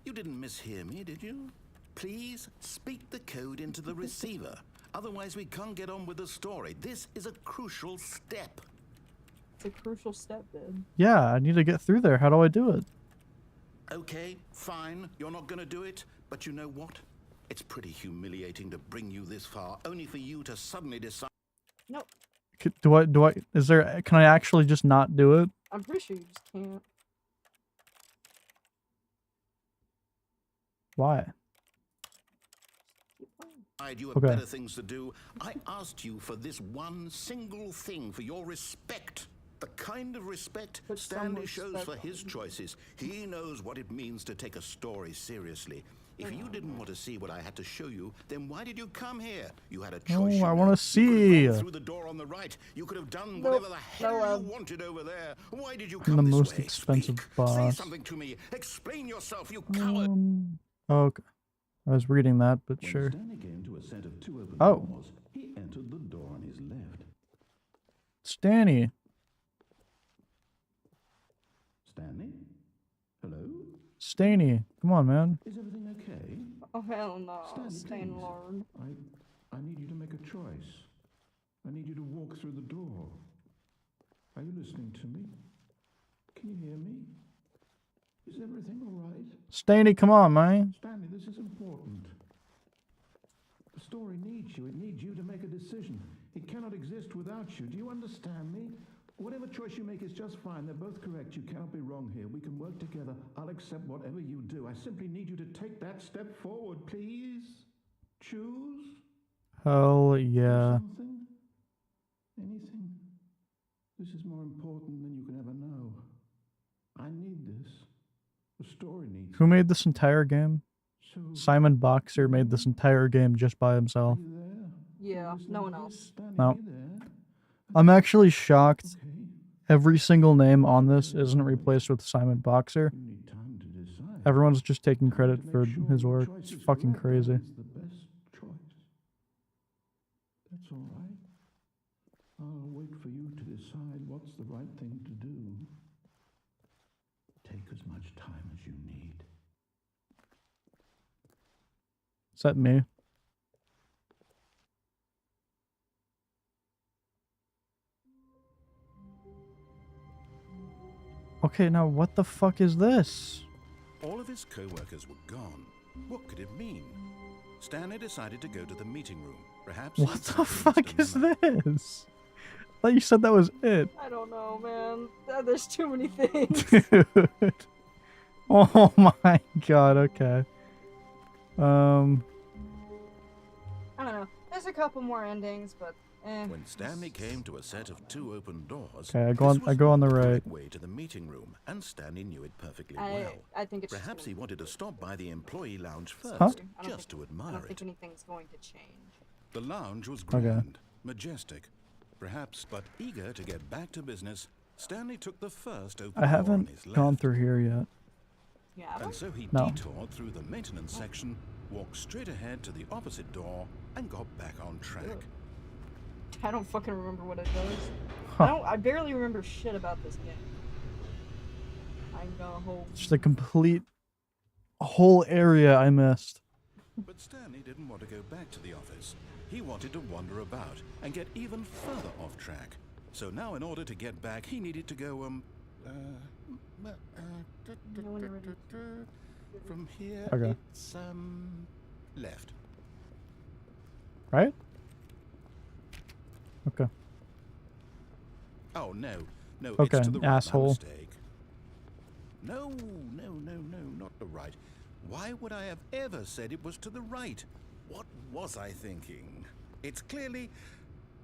You didn't mishear me, did you? Please speak the code into the receiver. Otherwise, we can't get on with the story. This is a crucial step. It's a crucial step, dude. Yeah, I need to get through there. How do I do it? Okay, fine. You're not going to do it. But you know what? It's pretty humiliating to bring you this far, only for you to suddenly decide. Nope. Can I actually just not do it? I'm pretty sure you just can't. Why? Keep playing. You have Okay. better things to do. I asked you for this one single thing, for your respect. The kind of respect Put some Stanley shows respect for on his it. choices. He knows what it means to take a story seriously. If you didn't want to see what I had to show you, then why did you come here? You had a choice. Oh, you I know. wanna You could have gone see. through the door on the right. You could have done Nope. whatever the hell No, you wanted over there. Why did you I'm come the this most way? expensive Speak. Say boss. something to me. Explain yourself, you coward. Okay. I was reading that, but When sure. Stanley came to a set of 2 open Oh. doors, he entered the door on his left. Stanny. Stanley? Hello? Stanny. Come on, man. Is everything okay? Oh, hell no. Stanley, Stain please. Lord. I need you to make a choice. I need you to walk through the door. Are you listening to me? Can you hear me? Is everything all right? Stanny, come on, man. Stanley, this is important. The story needs you. It needs you to make a decision. It cannot exist without you. Do you understand me? Whatever choice you make is just fine. They're both correct. You cannot be wrong here. We can work together. I'll accept whatever you do. I simply need you to take that step forward, please. Choose. Hell yeah. Something. Anything. This is more important than you can ever know. I need this. The story needs Who made this entire game? So, Simon Boxer made this entire game just by are himself. you there? Yeah, Listening no one to else. this? Stanley, No. are you there? I'm actually shocked Okay. every single name on this isn't replaced with Simon Boxer. You need time to decide. Everyone's just taking credit To for make sure his your work. choice It's is fucking correct. crazy. That is the best choice. That's all right. I'll wait for you to decide what's the right thing to do. Take as much time as you need. Is that me? Okay, now what the fuck is this? All of his co-workers were gone. What could it mean? Stanley decided to go to the meeting room. Perhaps What the fuck is this? thought you said that was it. I don't know, man. There's too many things. Dude. Oh my god, okay. I don't know. There's a couple more endings, but When Stanley came to a set of 2 open doors, Okay, I this was go on the not right. correct way to the meeting room, and Stanley knew it perfectly well. I think it's Perhaps he wanted to stop by the employee lounge first, Huh? just to I admire don't it. think anything's going to change. The lounge was Okay. grand, majestic, perhaps, but eager to get back to business. Stanley took the first open I door on haven't his gone left, through here yet. Yeah. and so he No. detoured through the maintenance section, walked straight ahead to the opposite door, and got back on track. I don't fucking remember what it does. Huh. I barely remember shit about this game. I'm gonna hold. Just a complete whole area I missed. But Stanley didn't want to go back to the office. He wanted to wander about and get even further off track. So now, in order to get back, he needed to go, from here, Okay. it's, left. Right? Okay. Oh, no, Okay, it's to the right, asshole. my mistake. No, not the right. Why would I have ever said it was to the right? What was I thinking? It's clearly...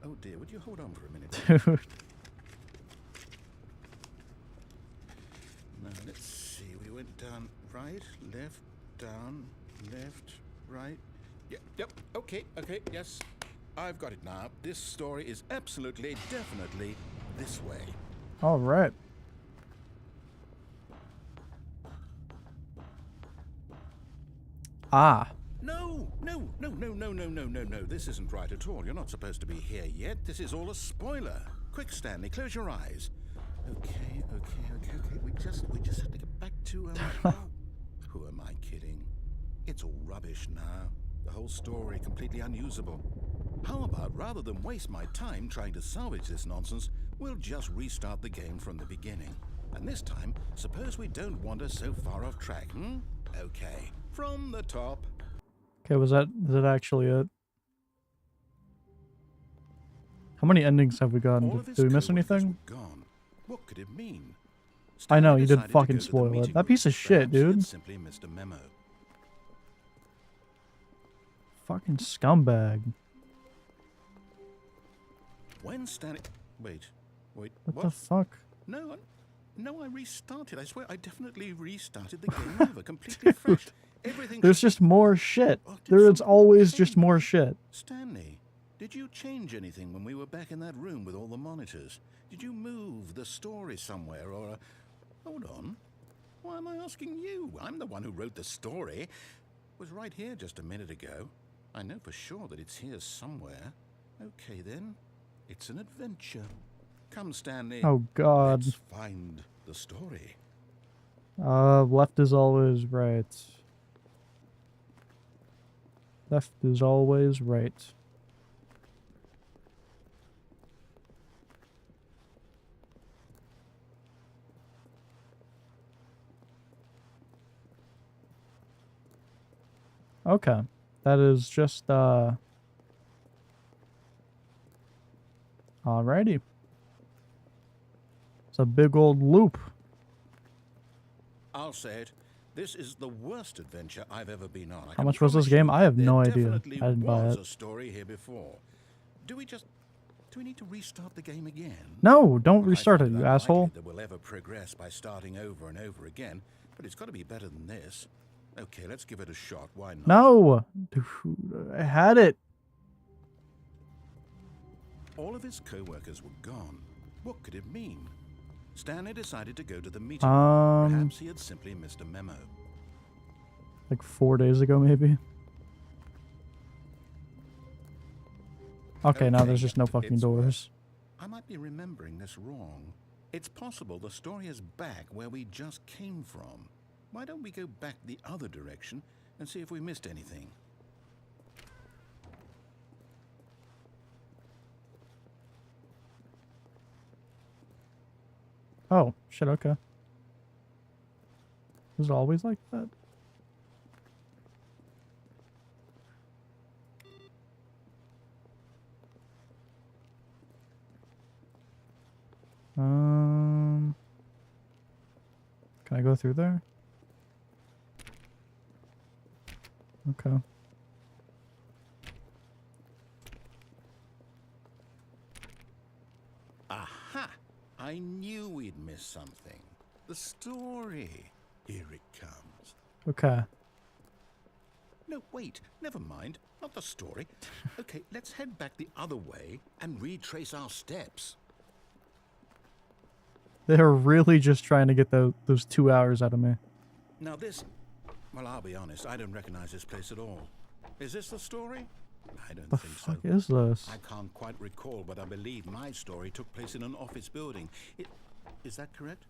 Oh dear, would you hold on for a minute? Dude. Now, let's see. We went down, right, left, down, left, right. Yep, okay, yes. I've got it now. This story is absolutely, definitely this way. All right. Ah. No. This isn't right at all. You're not supposed to be here yet. This is all a spoiler. Quick, Stanley, close your eyes. Okay. We just have to get back to, Who am I kidding? It's all rubbish now. The whole story completely unusable. How about, rather than waste my time trying to salvage this nonsense, we'll just restart the game from the beginning. And this time, suppose we don't wander so far off track, Okay, from the top. Okay, is that actually it? How many endings have we gotten? All of his Did we miss coworkers anything? were gone. What could it mean? I know, Stanley you did decided to fucking go to the spoil it. meeting That room. piece of shit, Perhaps he had dude. simply missed a memo. Fucking scumbag. When Stanley... Wait. What the fuck? No, I restarted. I swear, I definitely restarted the game over, completely fresh. Everything. There's just more shit. Oh, did There is something always just change? more shit. Stanley, did you change anything when we were back in that room with all the monitors? Did you move the story somewhere, or... Hold on. Why am I asking you? I'm the one who wrote the story. It was right here just a minute ago. I know for sure that it's here somewhere. Okay, then. It's an adventure. Come, Stanley. Oh god. Let's find the story. Left is always right. Left is always right. Okay. That is just, alrighty. It's a big old loop. I'll say it. This is the worst adventure I've ever been on. How much was this game? I have no idea. I didn't buy There it. was a story here before. Do we need to restart the game again? No, don't Well, I restart it, find you unlikely asshole. that we'll ever progress by starting over and over again, but it's got to be better than this. Okay, let's give it a shot. Why not? No! Dude, I had it. All of his co-workers were gone. What could it mean? Stanley decided to go to the meeting room. Perhaps he had simply missed a memo. Like 4 days ago, maybe. Okay, now there's just no fucking it's doors. worse. I might be remembering this wrong. It's possible the story is back where we just came from. Why don't we go back the other direction and see if we missed anything? Oh, shit, okay. Was it always like that? Can I go through there? Okay. Aha! I knew we'd miss something. The story. Here it comes. Okay. No, wait. Never mind. Not the story. Okay, let's head back the other way and retrace our steps. They're really just trying to get those 2 hours out of me. Now this... Well, I'll be honest. I don't recognize this place at all. Is this the story? I don't The think so. fuck is this? I can't quite recall, but I believe my story took place in an office building. Is that correct?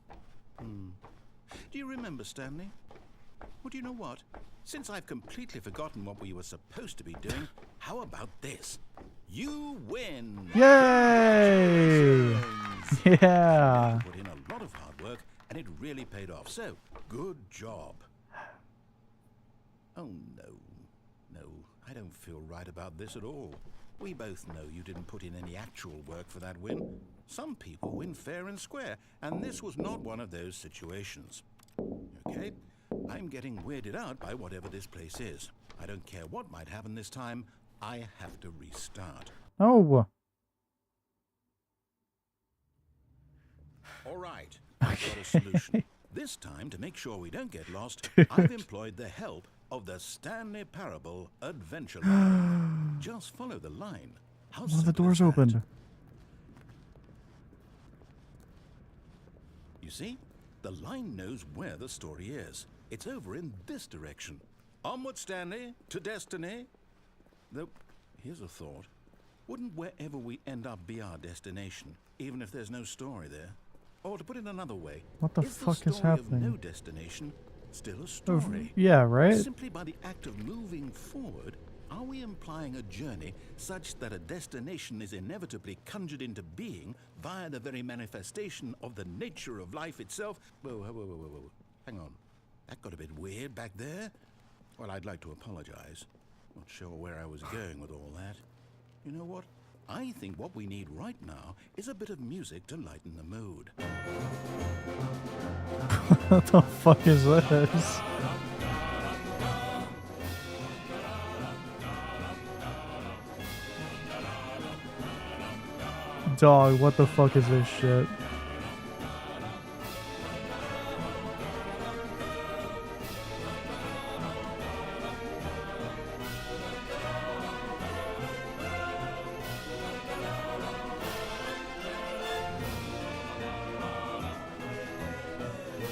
Do you remember, Stanley? Well, do you know what? Since I've completely forgotten what we were supposed to be doing, how about this? You win! Yay! Yeah. You put in a lot of hard work, and it really paid off. So, good job. Oh, no, I don't feel right about this at all. We both know you didn't put in any actual work for that win. Some people win fair and square, and this was not one of those situations. Okay? I'm getting weirded out by whatever this place is. I don't care what might happen this time. I have to restart. Oh. All right, I've got a solution. This time, to make sure we don't get lost, I've employed the help of the Stanley Parable adventure line. Just follow the line. How One of the simple doors is that? opened. You see? The line knows where the story is. It's over in this direction. Onward, Stanley, to destiny. Though, here's a thought. Wouldn't wherever we end up be our destination, even if there's no story there? Or to put it another way, What the is fuck the is story of happening? no destination still a story? Yeah, right? Simply by the act of moving forward, are we implying a journey such that a destination is inevitably conjured into being via the very manifestation of the nature of life itself? Whoa. Hang on. That got a bit weird back there. Well, I'd like to apologize. Not sure where I was going with all that. You know what? I think what we need right now is a bit of music to lighten the mood. What the fuck is this? Dog, what the fuck is this shit?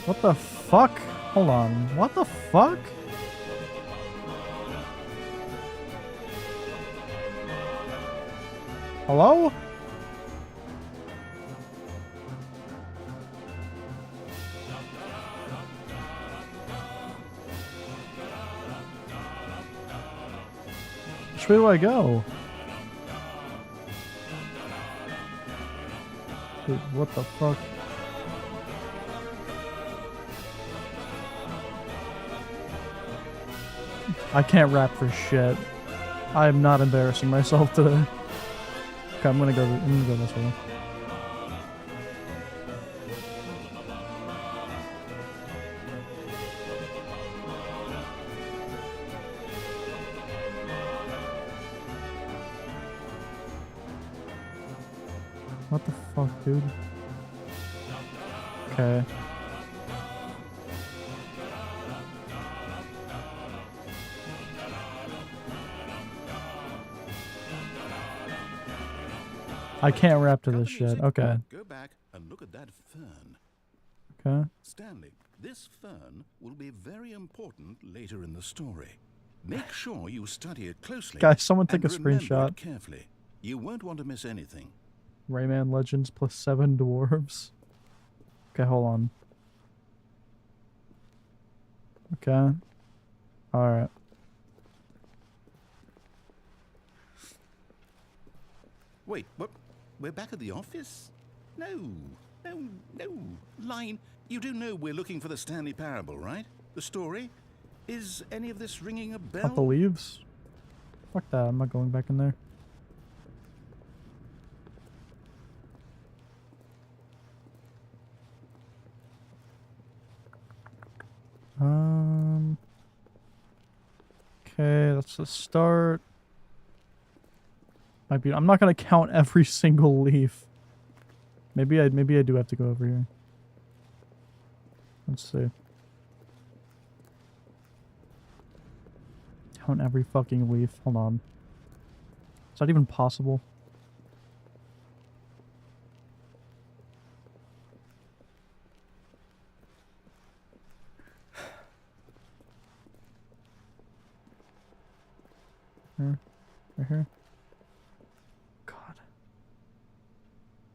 What the fuck? Hold on. What the fuck? Hello? Which way do I go? Dude, what the fuck? I can't rap for shit. I am not embarrassing myself today. Okay, I'm gonna go this way. What the fuck, dude? Okay. I can't rap to Cut this the shit. music, Okay. Go back and look at that fern. Okay. Stanley, this fern will be very important later in the story. Make sure you study it closely. Guys, someone take and a remember screenshot. it carefully. You won't want to miss anything. Rayman Legends plus 7 dwarves. Okay, hold on. Okay. Alright. Wait, what? We're back at the office? No. Line, you do know we're looking for the Stanley Parable, right? The story? Is any of this ringing a bell? Cut the leaves? Fuck that, I'm not going back in there. Okay, that's the start. Might be. I'm not gonna count every single leaf. Maybe I do have to go over here. Let's see. Count every fucking leaf. Hold on. Is that even possible? Here. Right here. God.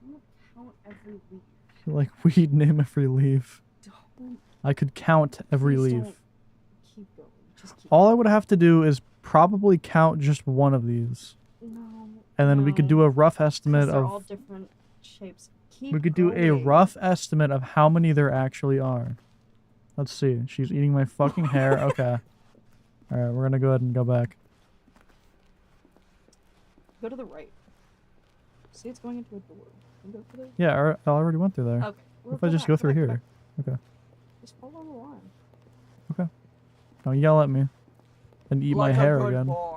I'm gonna count every leaf. Like, we'd name every leaf. Don't. I could count every Please leaf. don't. Keep going. Just keep All I would have to do is probably count just one of these. No. And then we could do a rough estimate They're all of... different shapes. Keep We could do a going. rough estimate of how many there actually are. Let's see. She's eating my fucking hair. Okay. Alright, we're gonna go ahead and go back. Go to the right. See, it's going into a door. Can you go through there? Yeah, I already went through there. Okay. What if I just go through here? Okay. Just follow the line. Okay. Don't yell at me. And eat my Like a hair good again. boy.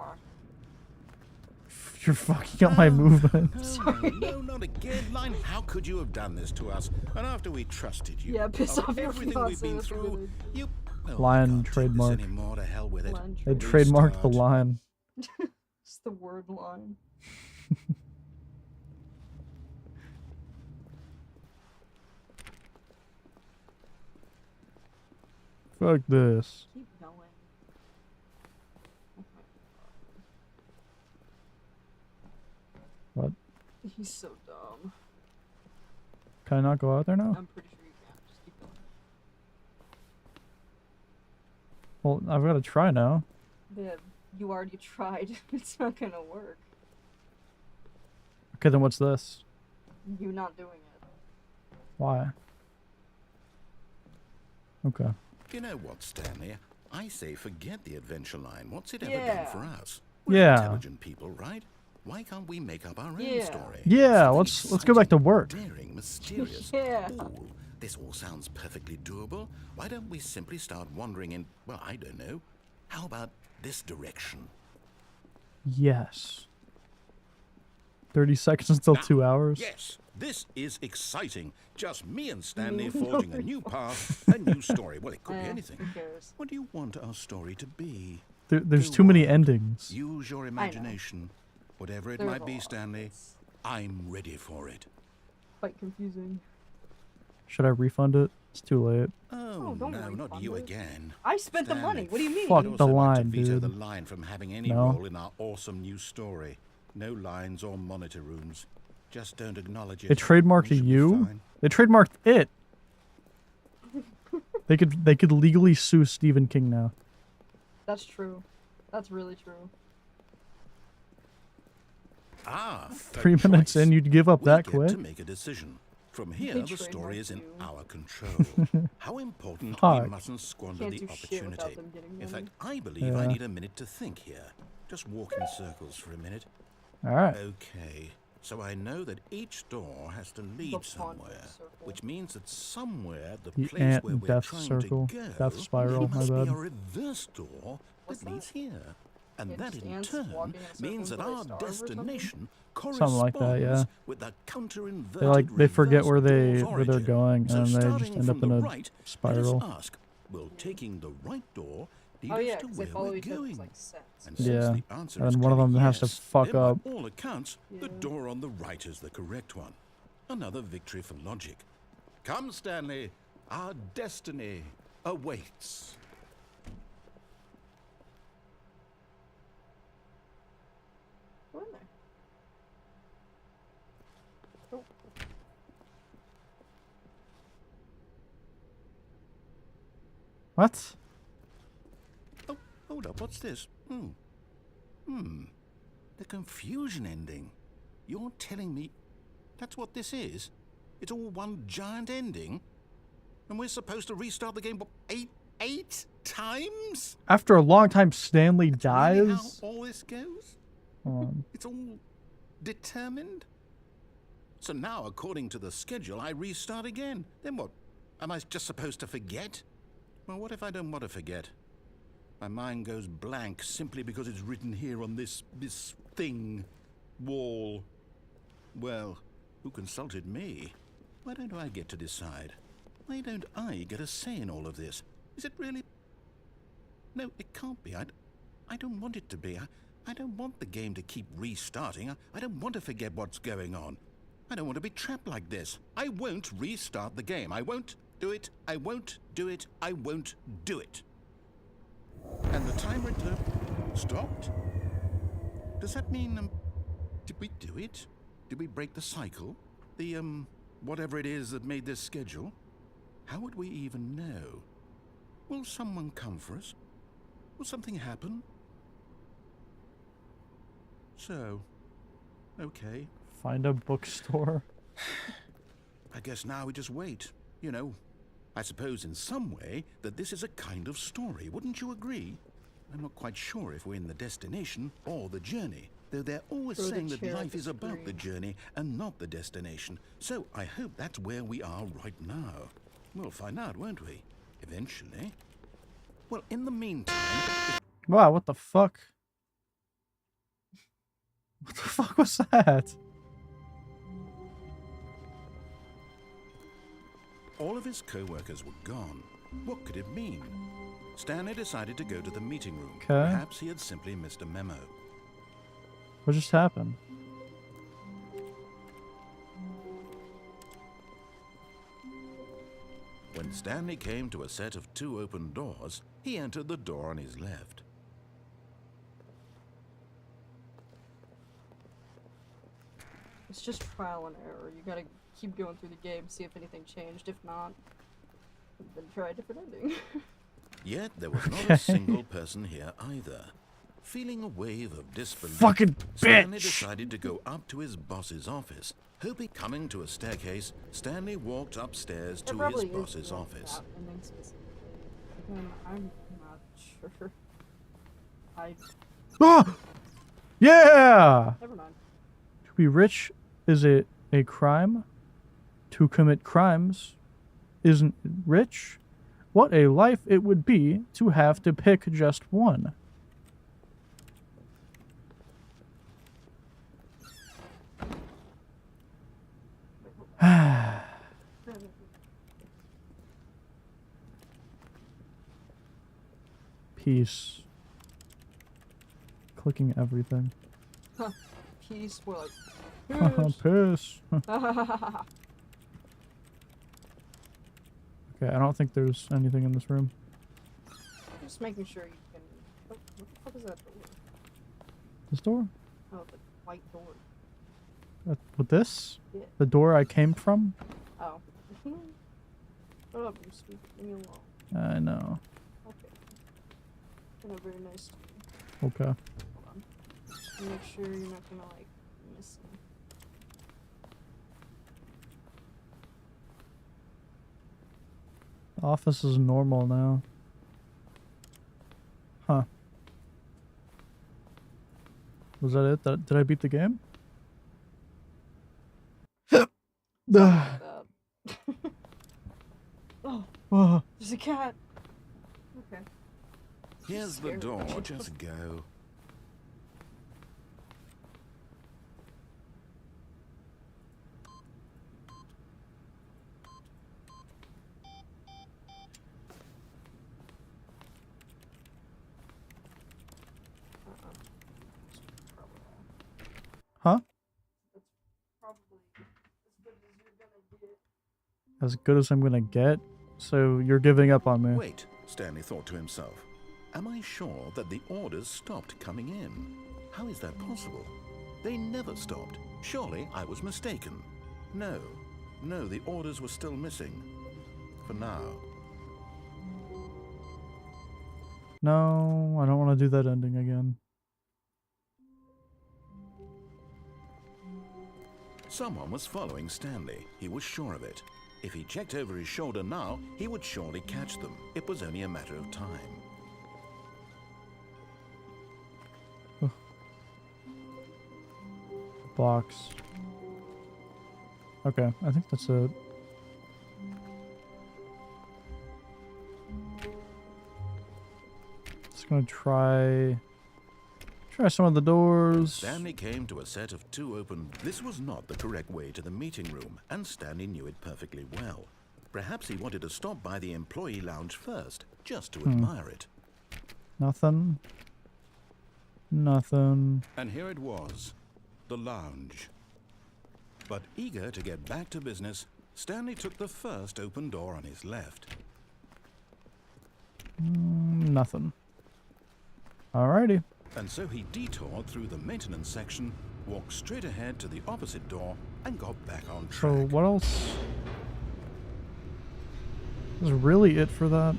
You're fucking up my movements. No, not again. Line, how could you have done this to us? And after we trusted you, Yeah, piss of off your everything we've fiancé, been that's what through, it is. you... Oh, Lion I can't take trademark. This anymore. To hell with it. Line They trade. trademarked the Restart. line. It's the word line. Fuck this. Keep going. Oh my What? God. He's so dumb. Can I not go out there now? I'm pretty sure you can. Just keep going. Well, I've got to try now. Yeah, you already tried. It's not gonna work. Okay, then what's this? You not doing it. Why? Okay. You know what, Stanley? I say forget the adventure line. What's it ever Yeah. done for us? We're Yeah. intelligent people, right? Why can't we make up our own Yeah. story? Yeah, Something let's go back to exciting, work. Daring, mysterious. Yeah. Ooh, this all sounds perfectly doable. Why don't we simply start wandering in, well, I don't know. How about this direction? Yes. 30 seconds until Now, 2 hours? Yes, this is exciting. Just me and Stanley forging a new path, a new story. Well, it could be anything. Who cares? What do you want our story to be? There's Go too many on. endings. Use your imagination. Whatever it There's might a be, lot. Stanley, It's I'm ready for it. quite confusing. Should I refund it? It's too late. Oh, don't no, not refund you it. again. I spent the Stanley, money. What do you mean? Fuck I'd the also like to line, veto dude. the line from having any No. role in our awesome new story. No lines or monitor rooms. Just don't acknowledge it. They trademarked We should be you? fine. They trademarked it. They could legally sue Stephen King now. That's true. That's really true. Ah, 3 minutes in, you'd give up we that get quick? to make a decision. From here, They the story is in trademarked you. our control. How important we Fuck. mustn't squander Can't the do shit without opportunity. them getting In money. fact, I believe I Yeah. need a minute to think here. Just walk in circles for a minute. Alright. Okay, so I know that each door has to lead The somewhere, Pontiff Circle. which means that somewhere the The place ant where we're death trying circle, to go death spiral, my must be bad. a reverse door What's that leads that? here. And Yeah, that just in ants turn walking in a circle means that until they our starve or something? destination Something like that, yeah. corresponds with the counter-inverted They forget reverse where door's where they're origin. going, So and then they starting just end from up in the a right, spiral. Let us ask, will taking the right door lead Oh us yeah, to because they where follow we're each other's going? like sets. And Yeah, since the answer and is one of clearly them has to yes, fuck then up. by all accounts, the Yeah. door on the right is the correct one. Another victory for logic. Come, Stanley, our destiny awaits. Go in there. Oh. What? Oh, hold up, what's this? The confusion ending. You're telling me that's what this is? It's all one giant ending? And we're supposed to restart the game, what, eight times? After a long time, Stanley Really how dies? all this goes? Hold on. It's all determined? So now, according to the schedule, I restart again. Then what? Am I just supposed to forget? Well, what if I don't want to forget? My mind goes blank simply because it's written here on this thing. Wall. Well, who consulted me? Why don't I get to decide? Why don't I get a say in all of this? Is it really... No, it can't be. I don't want it to be. I don't want the game to keep restarting. I don't want to forget what's going on. I don't want to be trapped like this. I won't restart the game. I won't do it. I won't do it. I won't do it. And the timer stopped? Does that mean, did we do it? Did we break the cycle? The, whatever it is that made this schedule? How would we even know? Will someone come for us? Will something happen? So, okay. Find a bookstore. I guess now we just wait. You know, I suppose in some way that this is a kind of story, wouldn't you agree? I'm not quite sure if we're in the destination or the journey, though they're always Throw the saying that chair at life the is about the screen. journey and not the destination. So I hope that's where we are right now. We'll find out, won't we? Eventually. Well, in the meantime... Wow, what the fuck? What the fuck was that? All of his co-workers were gone. What could it mean? Stanley decided to go to the meeting room. Okay. Perhaps he had simply missed a memo. What just happened? When Stanley came to a set of 2 open doors, he entered the door on his left. It's just trial and error. You gotta keep going through the game, see if anything changed. If not, then try a different ending. Yet there was not a single person here either. Feeling a wave of disbelief, Fucking Stanley bitch! decided to go up to his boss's office. Hoping coming to a staircase, Stanley walked upstairs There to his probably is boss's one office. without ending specifically. Again, I'm not sure. Ah! Yeah! Never mind. To be rich is it a crime? To commit crimes isn't rich? What a life it would be to have to pick just one. Peace. Clicking everything. Peace, we're like, Piss. peace. Okay, I don't think there's anything in this room. Just making sure you can. Oh, what the fuck is that door? This door? Oh, the white door. With this? Yeah. The door I came from? Oh. Shut up, you stupid. Leave me alone. I know. Okay. You're not very nice to me. Okay. Hold on. Just to make sure you're not gonna, like, miss me. Office is normal now. Huh. Was that it? Did I beat the game? Like that. Oh, Oh, there's a cat. Okay. Here's the Scary. door, just go. huh? Probably as good as you're gonna get. As good as I'm gonna get? So you're giving up on me. Wait, Stanley thought to himself. Am I sure that the orders stopped coming in? How is that possible? They never stopped. Surely I was mistaken. No, the orders were still missing. For now. No, I don't want to do that ending again. Someone was following Stanley. He was sure of it. If he checked over his shoulder now, he would surely catch them. It was only a matter of time. Box. Okay, I think that's it. Let's gonna try some of the doors. Stanley came to a set of 2 open. This was not the correct way to the meeting room, and Stanley knew it perfectly well. Perhaps he wanted to stop by the employee lounge first, just to admire it. Nothing. Nothing. And here it was, the lounge. But eager to get back to business, Stanley took the first open door on his left. Nothing. Alrighty. And so he detoured through the maintenance section, walked straight ahead to the opposite door, and got back on track. So what else? Is really it for that?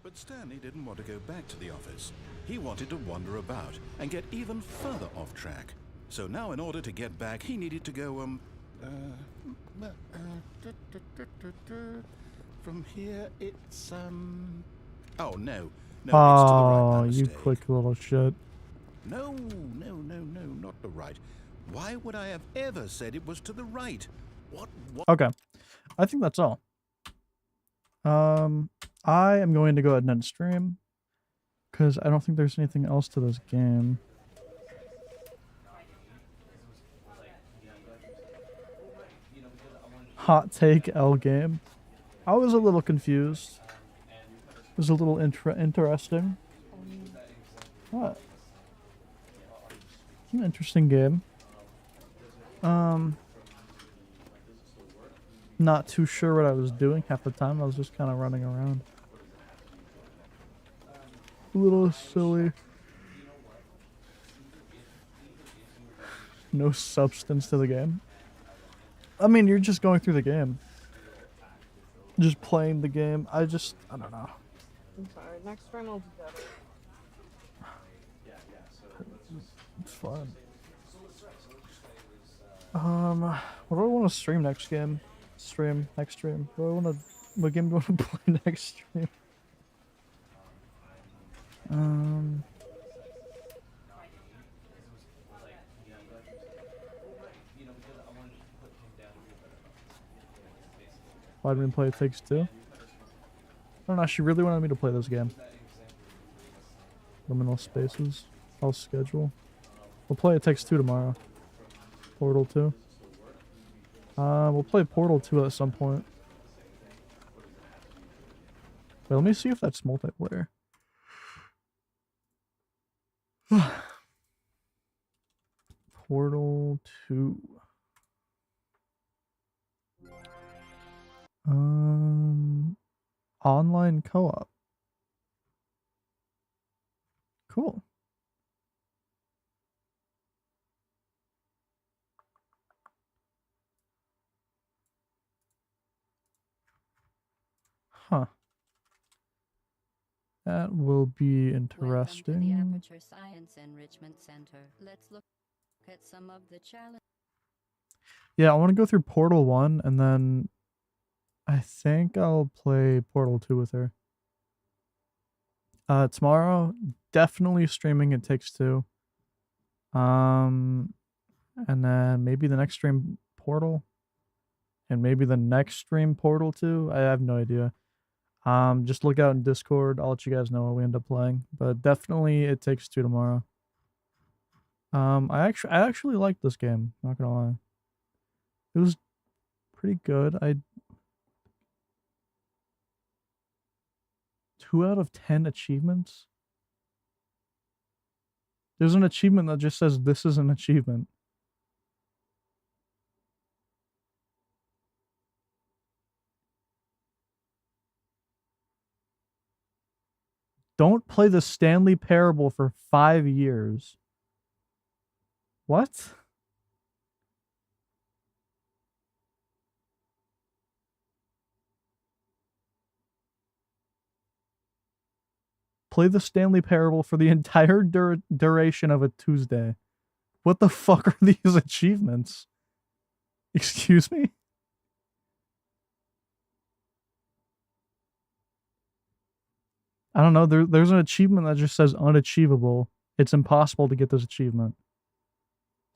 But Stanley didn't want to go back to the office. He wanted to wander about and get even further off track. So now in order to get back, he needed to go, from here it's, oh, no. No, it's to the right. My Oh, you mistake. quick little shit. No, not the right. Why would I have ever said it was to the right? What? Okay. I think that's all. I am going to go ahead and end stream because I don't think there's anything else to this game. Hot take L game. I was a little confused. It was a little interesting. What? It's an interesting game. Not too sure what I was doing half the time. I was just kind of running around. A little silly. No substance to the game. I mean, you're just going through the game. Just playing the game. I don't know. I'm sorry. Next stream will be better. It's fun. What do I want to stream next game? Next stream. What game do I want to play next stream? Why didn't we play It Takes Two? I don't know, she really wanted me to play this game. Liminal Spaces. I'll schedule. We'll play It Takes Two tomorrow. Portal 2. We'll play Portal 2 at some point. Wait, let me see if that's multiplayer. Portal 2. Online co-op. Cool. Huh. That will be interesting. Welcome to the Aperture Science Enrichment Center. Let's look at some of the challenges. Yeah, I want to go through Portal 1 and then I think I'll play Portal 2 with her. Tomorrow, definitely streaming It Takes Two. And then maybe the next stream Portal. And maybe the next stream Portal 2. I have no idea. Just look out in Discord. I'll let you guys know what we end up playing. But definitely It Takes Two tomorrow. I actually liked this game, not gonna lie. It was pretty good. 2 out of 10 achievements. There's an achievement that just says this is an achievement. Don't play the Stanley Parable for 5 years. What? Play the Stanley Parable for the entire duration of a Tuesday. What the fuck are these achievements? Excuse me? I don't know. There's an achievement that just says unachievable. It's impossible to get this achievement.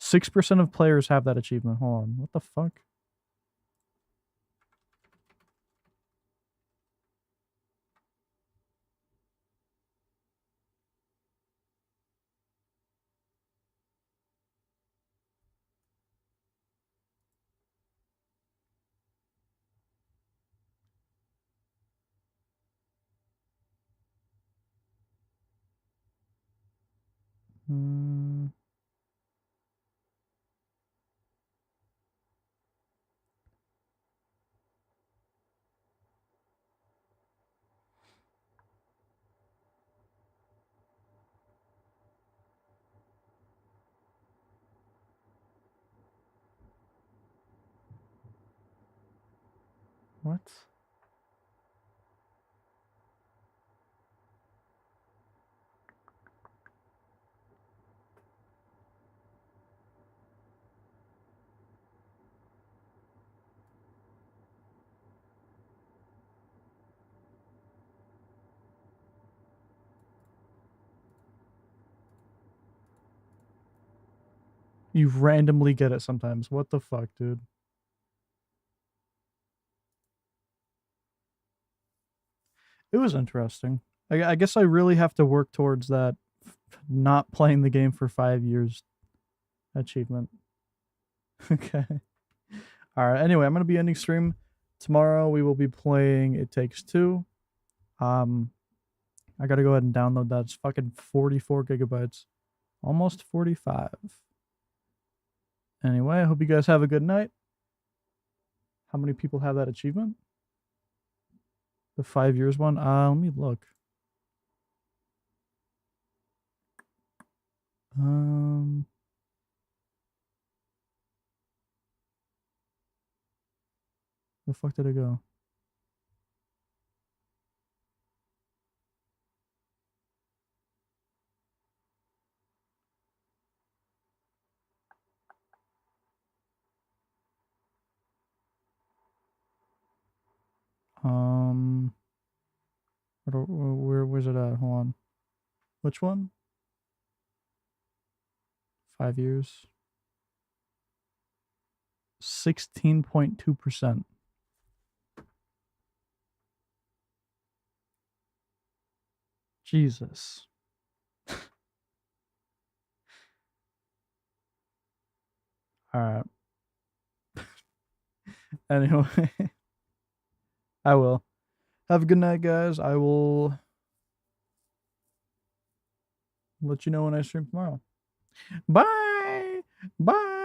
6% of players have that achievement. Hold on. What the fuck? Hmm. What? You randomly get it sometimes. What the fuck, dude? It was interesting. I guess I really have to work towards that not playing the game for 5 years achievement. Okay. All right. Anyway, I'm going to be ending stream. Tomorrow we will be playing It Takes Two. I got to go ahead and download that. It's fucking 44 gigabytes. Almost 45. Anyway, I hope you guys have a good night. How many people have that achievement? The 5 years one? Let me look. The fuck did it go? Where's it at? Hold on. Which one? 5 years. 16.2%. Jesus. All right. Anyway, I will. Have a good night, guys. I will let you know when I stream tomorrow. Bye. Bye.